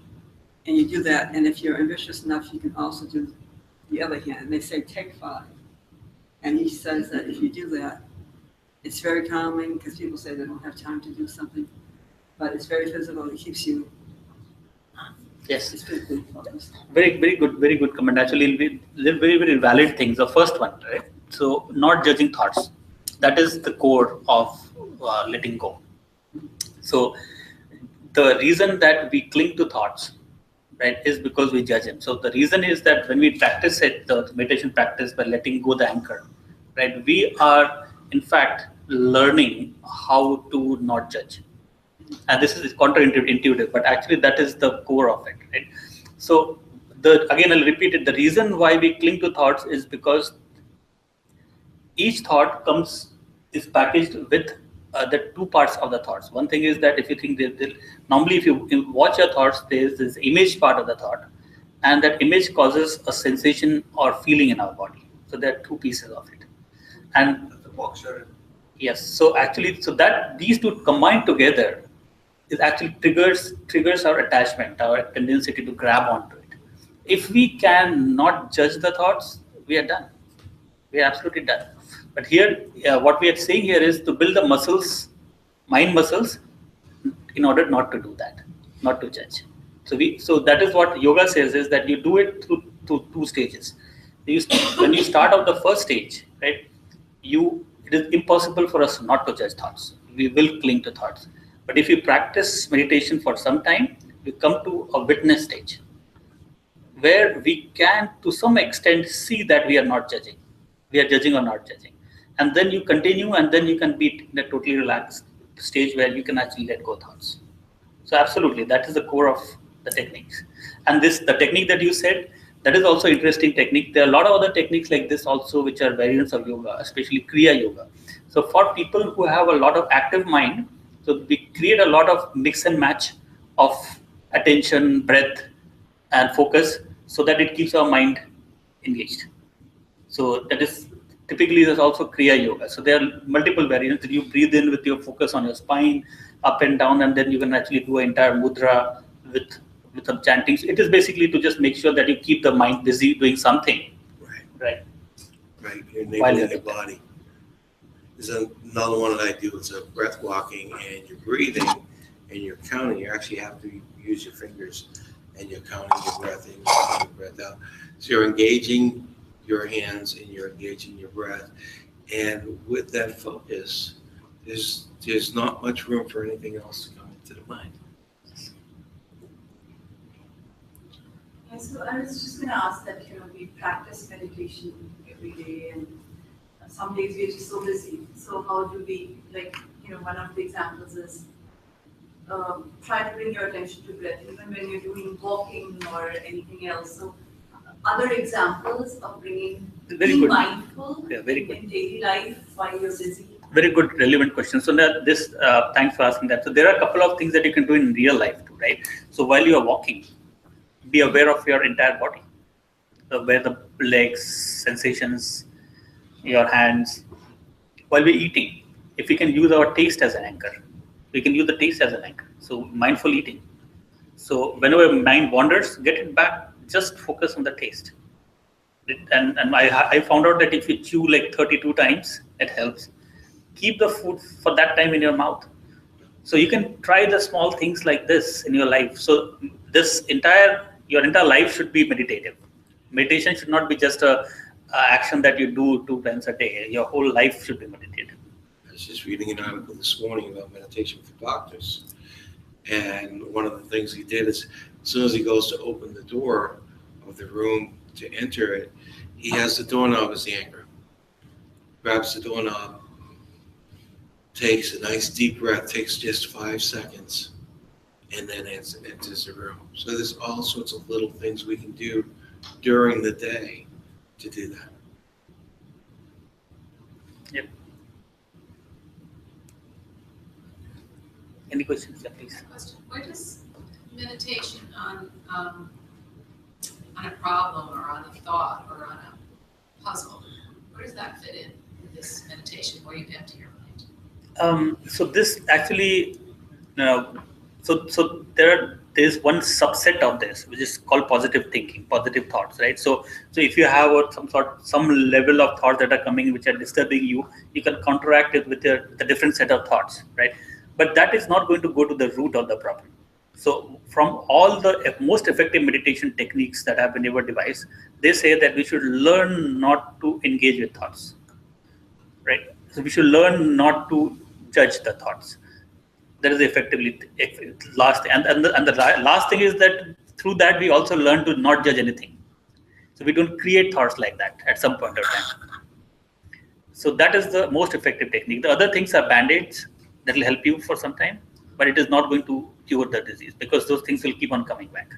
[SPEAKER 5] And you do that, and if you're ambitious enough, you can also do the other hand. And they say, take 5. And he says that if you do that, it's very calming, because people say they don't have time to do something. but it's very physical. It keeps you
[SPEAKER 1] Yes.
[SPEAKER 5] physically focused.
[SPEAKER 1] Very good comment. Actually, they're very valid things. The first one, right? So not judging thoughts. That is the core of letting go. So the reason that we cling to thoughts, right, is because we judge them. So the reason is that when we practice it, the meditation practice by letting go the anchor, right, we are in fact learning how to not judge. And this is counterintuitive, but actually that is the core of it, right? So again, I'll repeat it. The reason why we cling to thoughts is because each thought is packaged with the two parts of the thoughts. One thing is that if you think normally if you watch your thoughts, there's this image part of the thought, and that image causes a sensation or feeling in our body. So there are two pieces of it. And
[SPEAKER 2] The boxer.
[SPEAKER 1] yes, so actually, so that these two combined together is actually triggers our attachment, our tendency to grab onto it. If we can not judge the thoughts, we are done. We are absolutely done. But here, what we are saying here is to build the muscles, mind muscles, in order not to do that, not to judge. So that is what yoga says, is that you do it through two stages. When you start out the first stage, right, it is impossible for us not to judge thoughts. We will cling to thoughts. But if you practice meditation for some time, you come to a witness stage where we can, to some extent, see that we are not judging. We are judging or not judging. And then you continue, and then you can be in a totally relaxed stage where you can actually let go thoughts. So absolutely, that is the core of the techniques. And the technique that you said, that is also interesting technique. There are a lot of other techniques like this also, which are variants of yoga, especially Kriya Yoga. So for people who have a lot of active mind, so we create a lot of mix and match of attention, breath, and focus, so that it keeps our mind engaged. So that is typically there's also Kriya Yoga. So there are multiple variants that you breathe in with your focus on your spine, up and down, and then you can actually do an entire mudra with some chanting. So it is basically to just make sure that you keep the mind busy doing something. Right.
[SPEAKER 2] You're enabling your body. There's another one that I do. It's a breath walking, and you're breathing, and you're counting. You actually have to use your fingers, and you're counting your breath in, you're counting your breath out. So you're engaging your hands and you're engaging your breath. And with that focus, there's not much room for anything else to come into the mind.
[SPEAKER 6] Yeah, so I was just going to ask that, we practice meditation every day, and some days we're just so busy. So how do we, one of the examples is try to bring your attention to breath, even when you're doing walking or anything else. So other examples of being mindful in daily life while you're busy?
[SPEAKER 1] Very good, relevant question. So thanks for asking that. So there are a couple of things that you can do in real life too, right? So while you are walking, be aware of your entire body, where the legs, sensations, your hands. While we're eating, if we can use our taste as an anchor, we can use the taste as an anchor. So mindful eating. So whenever mind wanders, get it back. Just focus on the taste. And I found out that if you chew like 32 times, it helps. Keep the food for that time in your mouth. So you can try the small things like this in your life. So your entire life should be meditative. Meditation should not be just a action that you do 2 times a day. Your whole life should be meditative.
[SPEAKER 2] I was just reading an article this morning about meditation for doctors. And one of the things he did is, as soon as he goes to open the door of the room to enter it, he has the doorknob as the anchor. Grabs the doorknob, takes a nice deep breath, takes just 5 seconds, and then enters the room. So there's all sorts of little things we can do during the day to do that.
[SPEAKER 1] Yep. Any questions, please?
[SPEAKER 7] Question: where does meditation on a problem or on a thought or on a puzzle, where does that fit in this meditation where you empty your mind?
[SPEAKER 1] So this actually, so there's one subset of this which is called positive thinking, positive thoughts, right? So if you have some level of thoughts that are coming which are disturbing you, you can counteract it with a different set of thoughts, right? but that is not going to go to the root of the problem. So from all the most effective meditation techniques that have been ever devised, they say that we should learn not to engage with thoughts, right? So we should learn not to judge the thoughts. That is effectively last. And the last thing is that through that we also learn to not judge anything. So we don't create thoughts like that at some point of time. So that is the most effective technique. The other things are band-aids that will help you for some time, but it is not going to cure the disease because those things will keep on coming back.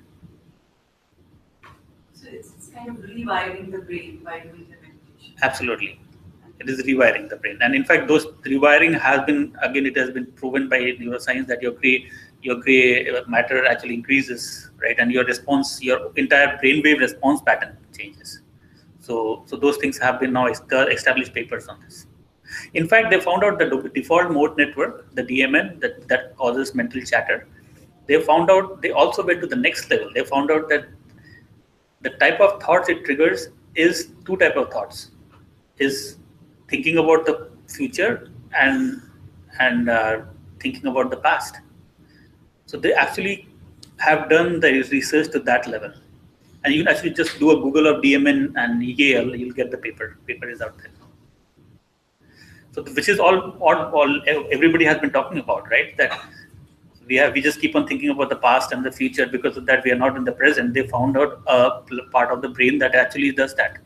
[SPEAKER 6] So it's kind of rewiring the brain by doing the meditation.
[SPEAKER 1] Absolutely. It is rewiring the brain. And in fact, those rewiring has been, again, it has been proven by neuroscience that your gray matter actually increases, right? And your response, your entire brainwave response pattern changes. So those things have been now established papers on this. In fact, they found out the default mode network, the DMN, that causes mental chatter. They found out, they also went to the next level. They found out that the type of thoughts it triggers is two types of thoughts. Is thinking about the future and thinking about the past. So they actually have done the research to that level. And you can actually just do a Google of DMN and Yale, you'll get the paper. Paper is out there. So which is all everybody has been talking about, right? That we just keep on thinking about the past and the future. Because of that, we are not in the present. They found out a part of the brain that actually does that.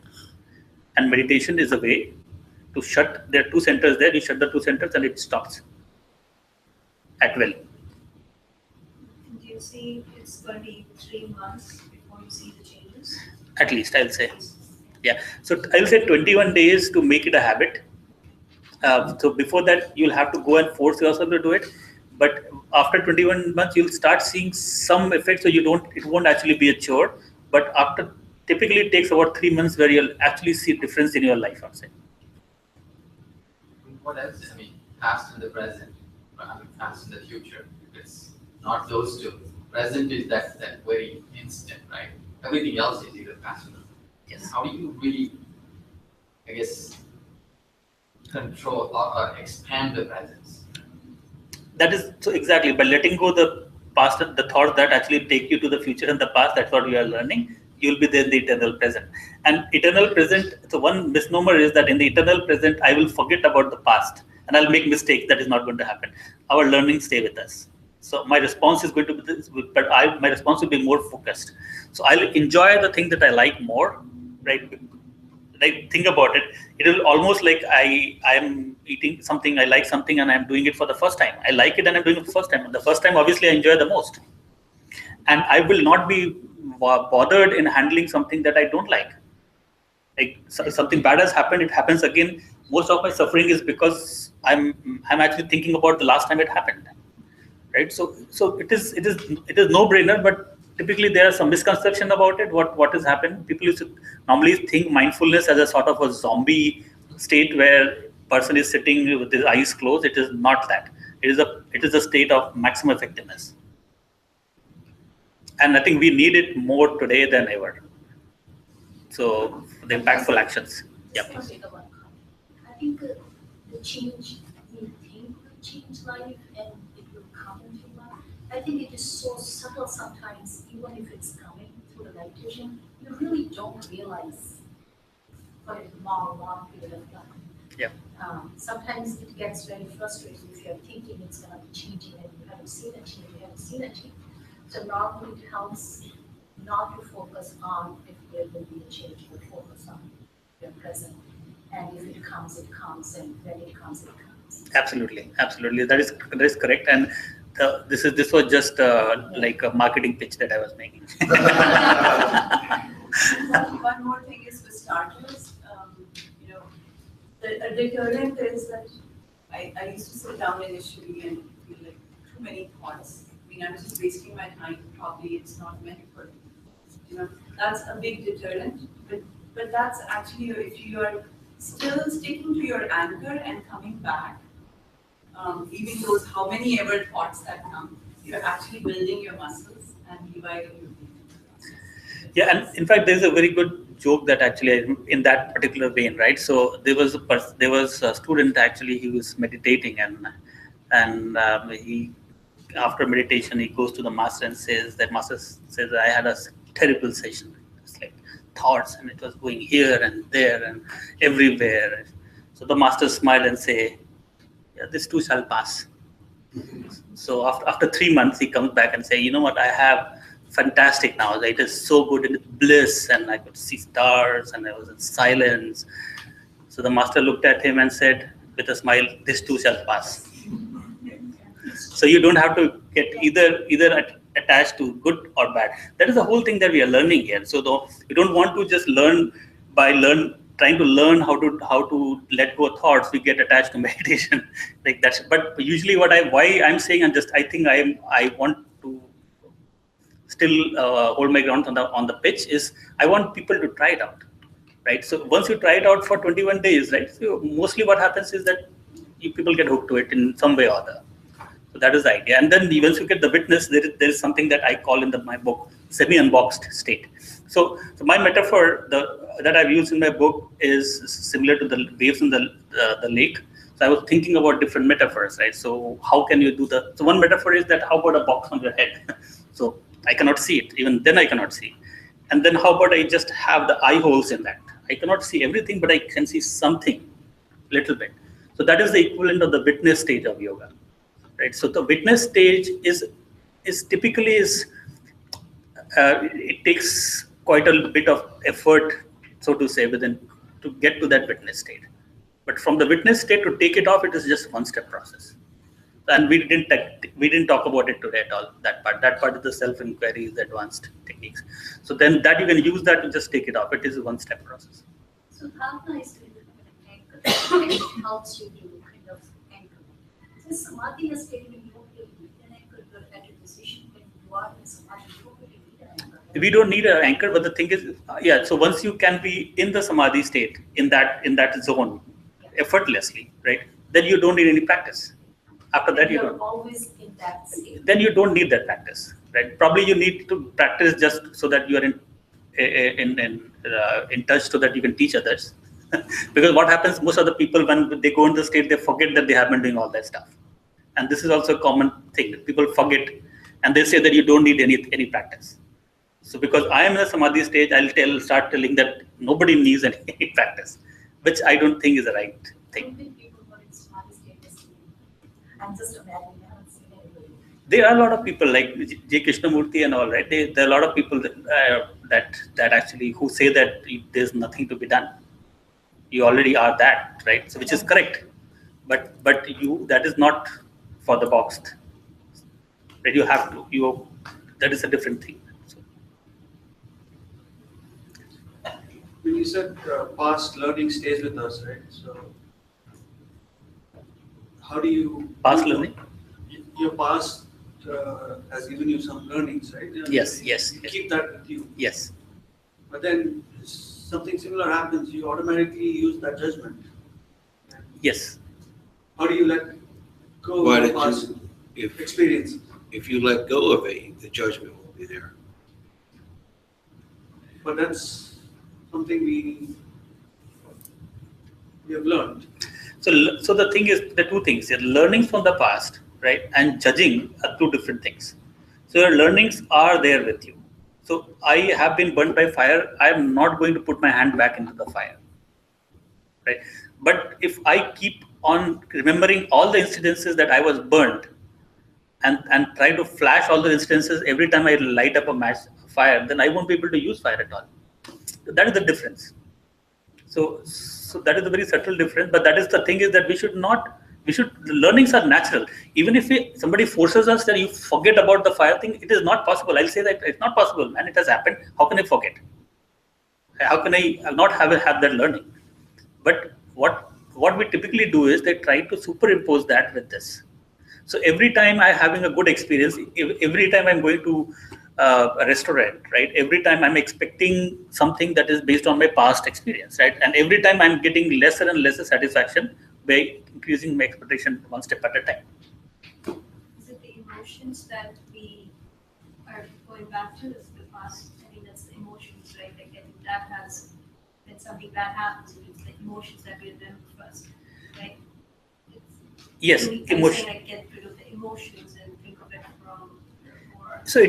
[SPEAKER 1] And meditation is a way to shut, there are two centers there, you shut the two centers and it stops at will.
[SPEAKER 4] Do you see it's going to be 3 months before you see the changes?
[SPEAKER 1] At least, I'll say. Yeah. So I'll say 21 days to make it a habit. So before that, you'll have to go and force yourself to do it. But after 21 months, you'll start seeing some effects. So it won't actually be a chore. But after, typically it takes about 3 months where you'll actually see difference in your life, I'd say.
[SPEAKER 8] What else? I mean, past and the present, past and the future. It's not those two. Present is that very instant, right? Everything else is either past or
[SPEAKER 1] Yes.
[SPEAKER 8] How do you really, I guess, control or expand the presence?
[SPEAKER 1] That is so exactly by letting go the past, the thoughts that actually take you to the future and the past. That's what we are learning. You'll be there in the eternal present. And eternal present, so one misnomer is that in the eternal present, I will forget about the past and I'll make mistakes. That is not going to happen. Our learning stay with us. So my response is going to be this, but my response will be more focused. So I'll enjoy the thing that I like more, right? Like think about it. It will almost like I'm eating something, I like something and I'm doing it for the first time. I like it and I'm doing it for the first time. And the first time, obviously, I enjoy the most. And I will not be bothered in handling something that I don't like. Like something bad has happened, it happens again. Most of my suffering is because I'm actually thinking about the last time it happened, right? So it is no brainer, but typically there are some misconception about it. What has happened? People used to normally think mindfulness as a sort of a zombie state where person is sitting with his eyes closed. It is not that. It is a state of maximum effectiveness. And I think we need it more today than ever. So the impactful actions. Yeah.
[SPEAKER 4] I think the change we think will change life and it will come into life. I think it is so subtle sometimes, even if it's coming through the meditation, you really don't realize for a long period of time.
[SPEAKER 1] Yeah.
[SPEAKER 4] Sometimes it gets very frustrating if you're thinking it's going to be changing and you haven't seen it change, So normally it helps not to focus on if there will be a change, but focus on your present. And if it comes, and when it comes, it comes.
[SPEAKER 1] Absolutely. That is correct. And this was just like a marketing pitch that I was making.
[SPEAKER 6] One more thing is for starters, a deterrent is that I used to sit down initially and feel like too many thoughts. I'm just wasting my time. Probably it's not meant for me. That's a big deterrent. But that's actually if you are still sticking to your anchor and coming back, even those how many ever thoughts that come, you're actually building your muscles and rewiring your brain.
[SPEAKER 1] Yeah, and in fact, there's a very good joke that actually in that particular vein, right? So there was a student actually, he was meditating And he, after meditation, he goes to the master and says that master says, I had a terrible session. It's like thoughts, and it was going here and there and everywhere. So the master smiled and say, yeah, this too shall pass. So after 3 months, he comes back and say, you know what, I have fantastic now. It is so good in bliss, and I could see stars, and I was in silence. So the master looked at him and said, with a smile, this too shall pass. So you don't have to get either attached to good or bad. That is the whole thing that we are learning here. So you don't want to just learn by trying to learn how to let go of thoughts. We get attached to meditation like that. But usually, why I'm saying, I think I want to still hold my ground on the pitch is I want people to try it out, right? So once you try it out for 21 days, right? So mostly what happens is that people get hooked to it in some way or other. So that is the idea. And then once you get the witness, there is something that I call in my book semi-unboxed state. So my metaphor that I've used in my book is similar to the waves in the lake. So I was thinking about different metaphors, right? So how can you do so one metaphor is that how about a box on your head? So I cannot see it. Even then I cannot see. And then how about I just have the eye holes in that? I cannot see everything, but I can see something, little bit. So that is the equivalent of the witness stage of yoga. Right. So the witness stage is typically it takes quite a bit of effort, so to say, to get to that witness state. But from the witness state to take it off, it is just one-step process. And we didn't talk about it today at all. That part is the self-inquiry, the advanced techniques. So then that you can use that to just take it off. It is a one-step process.
[SPEAKER 4] So Bhavna is kind of an anchor. It helps you to kind of anchor. So Samadhi has taken you to an anchor, but at a decision when you are in Samadhi, you don't really need an anchor.
[SPEAKER 1] We don't need an anchor, but the thing is, so once you can be in the Samadhi state, in that zone, effortlessly, right, then you don't need any practice. After that,
[SPEAKER 4] you're always in that state.
[SPEAKER 1] Then you don't need that practice, right? Probably you need to practice just so that you are in touch, so that you can teach others. Because what happens, most of the people when they go in the state, they forget that they have been doing all that stuff, and this is also a common thing. People forget, and they say that you don't need any practice. So because I am in the Samadhi stage, I'll start telling that nobody needs any practice, which I don't think is the right thing.
[SPEAKER 4] I'm just imagining, I haven't seen anybody.
[SPEAKER 1] There are a lot of people like J. Krishnamurti and all, right? There are a lot of people that actually who say that there's nothing to be done. You already are that, right? So which is correct, but that is not for the boxed. Right? You have to. That is a different thing. So.
[SPEAKER 9] When you said past learning stays with us, right? So. How do you
[SPEAKER 1] past learning?
[SPEAKER 9] Your past has given you some learnings, right?
[SPEAKER 1] Yes.
[SPEAKER 9] Keep that with you.
[SPEAKER 1] Yes.
[SPEAKER 9] But then something similar happens, you automatically use that judgment.
[SPEAKER 1] Yes.
[SPEAKER 9] How do you let go of the past experience?
[SPEAKER 2] If you let go of it, the judgment will be there.
[SPEAKER 9] But that's something we have learned.
[SPEAKER 1] So the thing is, the two things, learnings from the past, right, and judging are two different things. So your learnings are there with you. So I have been burnt by fire. I am not going to put my hand back into the fire, right? But if I keep on remembering all the incidences that I was burnt, and try to flash all the incidences every time I light up a fire, then I won't be able to use fire at all. That is the difference. So that is a very subtle difference, but that is the thing is that the learnings are natural. Even if somebody forces us that you forget about the fire thing, it is not possible. I'll say that it's not possible, and it has happened. How can I forget? How can I not have that learning? But what we typically do is they try to superimpose that with this. So every time I'm having a good experience, every time I'm going to a restaurant, right? Every time I'm expecting something that is based on my past experience, right? And every time I'm getting lesser and lesser satisfaction by increasing my expectation one step at a time.
[SPEAKER 4] Is it the emotions that we are going back to? Is the past? I mean, that's the emotions, right? Like I think that has, when something bad happens, it's the emotions that we remember first, right?
[SPEAKER 1] Yes,
[SPEAKER 6] We
[SPEAKER 1] emotion.
[SPEAKER 6] kind of get rid of the emotions and think of it from more.
[SPEAKER 1] So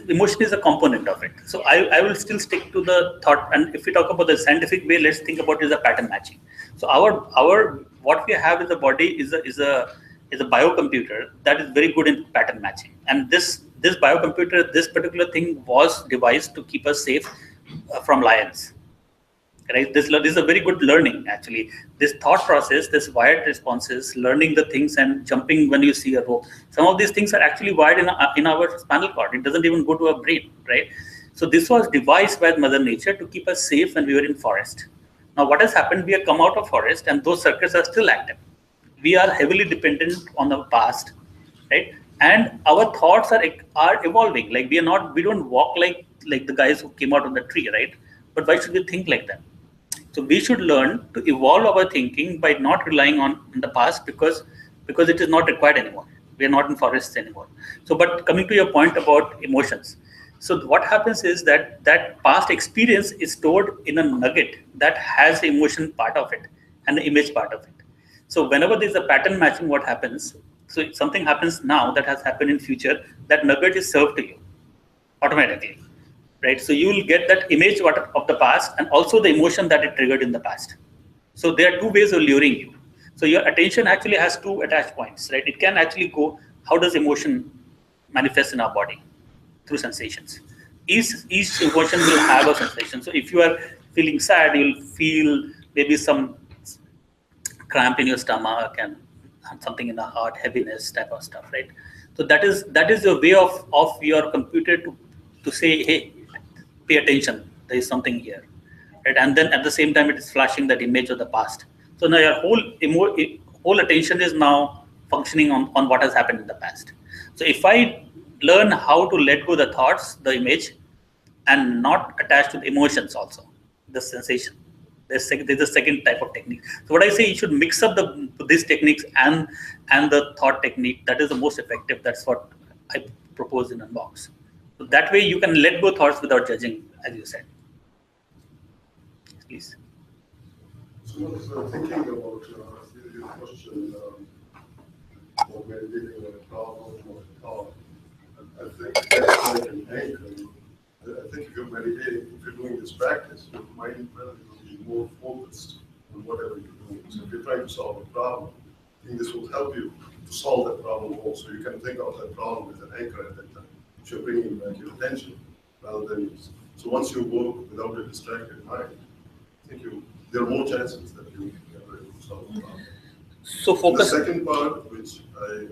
[SPEAKER 1] emotion is a component of it. So I will still stick to the thought. And if we talk about the scientific way, let's think about it as a pattern matching. So our what we have in the body is a biocomputer that is very good in pattern matching. And this biocomputer, this particular thing was devised to keep us safe from lions. Right, this is a very good learning actually. This thought process, this wired responses, learning the things and jumping when you see a rope. Some of these things are actually wired in our spinal cord. It doesn't even go to our brain, right? So this was devised by Mother Nature to keep us safe when we were in forest. Now what has happened? We have come out of forest and those circuits are still active. We are heavily dependent on the past, right? And our thoughts are evolving. Like we don't walk like the guys who came out of the tree, right? But why should we think like them? So we should learn to evolve our thinking by not relying on the past because it is not required anymore. We are not in forests anymore. So, but coming to your point about emotions, so what happens is that past experience is stored in a nugget that has the emotion part of it and the image part of it. So whenever there is a pattern matching, what happens? So if something happens now that has happened in future, that nugget is served to you automatically. Right, so you will get that image of the past and also the emotion that it triggered in the past. So there are two ways of luring you. So your attention actually has two attach points, right? It can actually go, how does emotion manifest in our body? Through sensations. Each emotion will have a sensation. So if you are feeling sad, you'll feel maybe some cramp in your stomach and something in the heart, heaviness type of stuff, right? So that is your way of your computer to say, hey, pay attention, there is something here, right? And then at the same time it is flashing that image of the past. So now your whole attention is now functioning on what has happened in the past. So if I learn how to let go the thoughts, the image, and not attach to the emotions also, the sensation, there's a second type of technique. So what I say, you should mix up these techniques and the thought technique. That is the most effective. That's what I propose in Unbox. So that way you can let go thoughts without judging, as you said. Please.
[SPEAKER 10] So I was thinking about your question about meditating on a problem or a thought. I think that's like an anchor. I think if you're meditating, if you're doing this practice, your mind will be more focused on whatever you're doing. So if you're trying to solve a problem, I think this will help you to solve that problem also. You can think of that problem as an anchor at that time. You're bringing back your attention rather than use. So once you work without a distracted mind, I think there are more chances that you can able to solve the problem.
[SPEAKER 1] So focus.
[SPEAKER 10] The second part, which I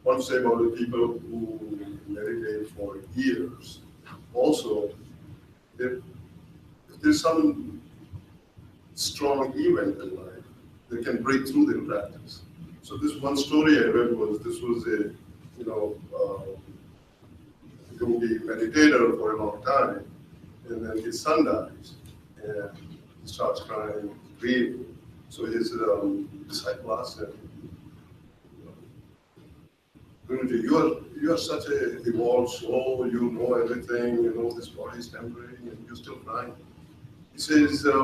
[SPEAKER 10] want to say about the people who meditate for years, also, if there's some strong event in life, they can break through their practice. So this one story I read was a yogi meditator for a long time, and then his son dies, and he starts crying, grieving. So his disciple asked him, Guruji, you are such a evolved soul, you know everything, this body is temporary, and you're still crying. He says, the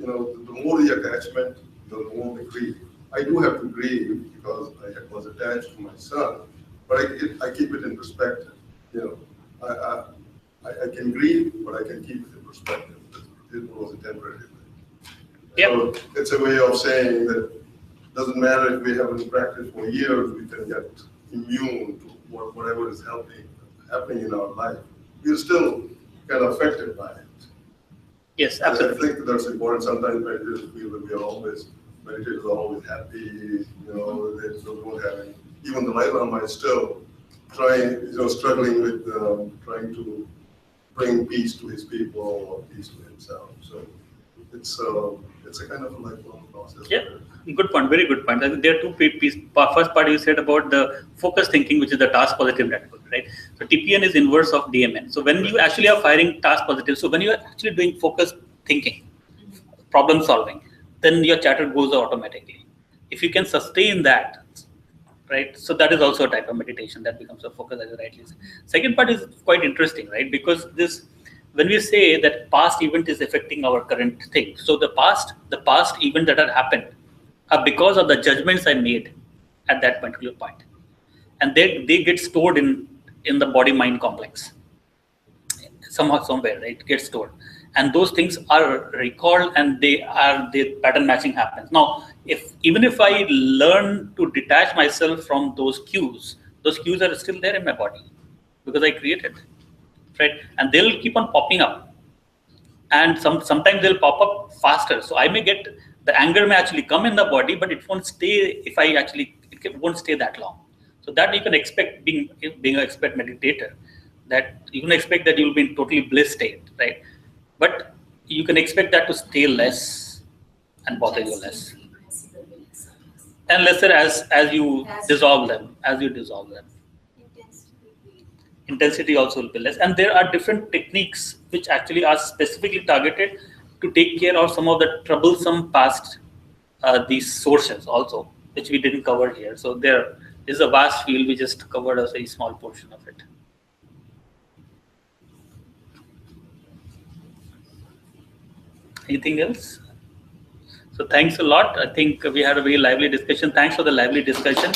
[SPEAKER 10] more the attachment, the more the grief. I do have to grieve because I was attached to my son, but I keep it in perspective. I can grieve, but I can keep it in perspective. It was a temporary thing.
[SPEAKER 1] Yep.
[SPEAKER 10] So it's a way of saying that it doesn't matter if we haven't practiced for years, we can get immune to whatever is happening in our life. We're still kind of affected by it.
[SPEAKER 1] Yes,
[SPEAKER 10] And
[SPEAKER 1] absolutely.
[SPEAKER 10] I think that's important. Sometimes meditators feel that meditators are always happy, they don't have any. Even the Dalai Lama is still struggling with trying to bring peace to his people or peace to himself. So it's a kind of a lifelong process.
[SPEAKER 1] Yeah, good point. Very good point. I think there are two pieces. First part you said about the focus thinking, which is the task positive network, right? So TPN is inverse of DMN. So when you actually are firing task positive, so when you are actually doing focused thinking, problem solving, then your chatter goes automatically. If you can sustain that, right? So that is also a type of meditation that becomes a focus, as you rightly said. Second part is quite interesting, right? Because when we say that past event is affecting our current thing, so the past event that had happened because of the judgments I made at that particular point. And they get stored in the body-mind complex. Somehow, somewhere, right? It gets stored. And those things are recalled, and the pattern matching happens. Now, even if I learn to detach myself from those cues are still there in my body because I created, right? And they'll keep on popping up. And sometimes they'll pop up faster. So I may get, the anger may actually come in the body, but it won't stay it won't stay that long. So that you can expect being an expert meditator, that you can expect that you'll be in totally bliss state, right? But you can expect that to stay less and bother you less. And lesser as you dissolve them, Intensity also will be less. And there are different techniques which actually are specifically targeted to take care of some of the troublesome past, these sources also, which we didn't cover here. So there is a vast field, we just covered a very small portion of it. Anything else? So thanks a lot. I think we had a very lively discussion. Thanks for the lively discussion.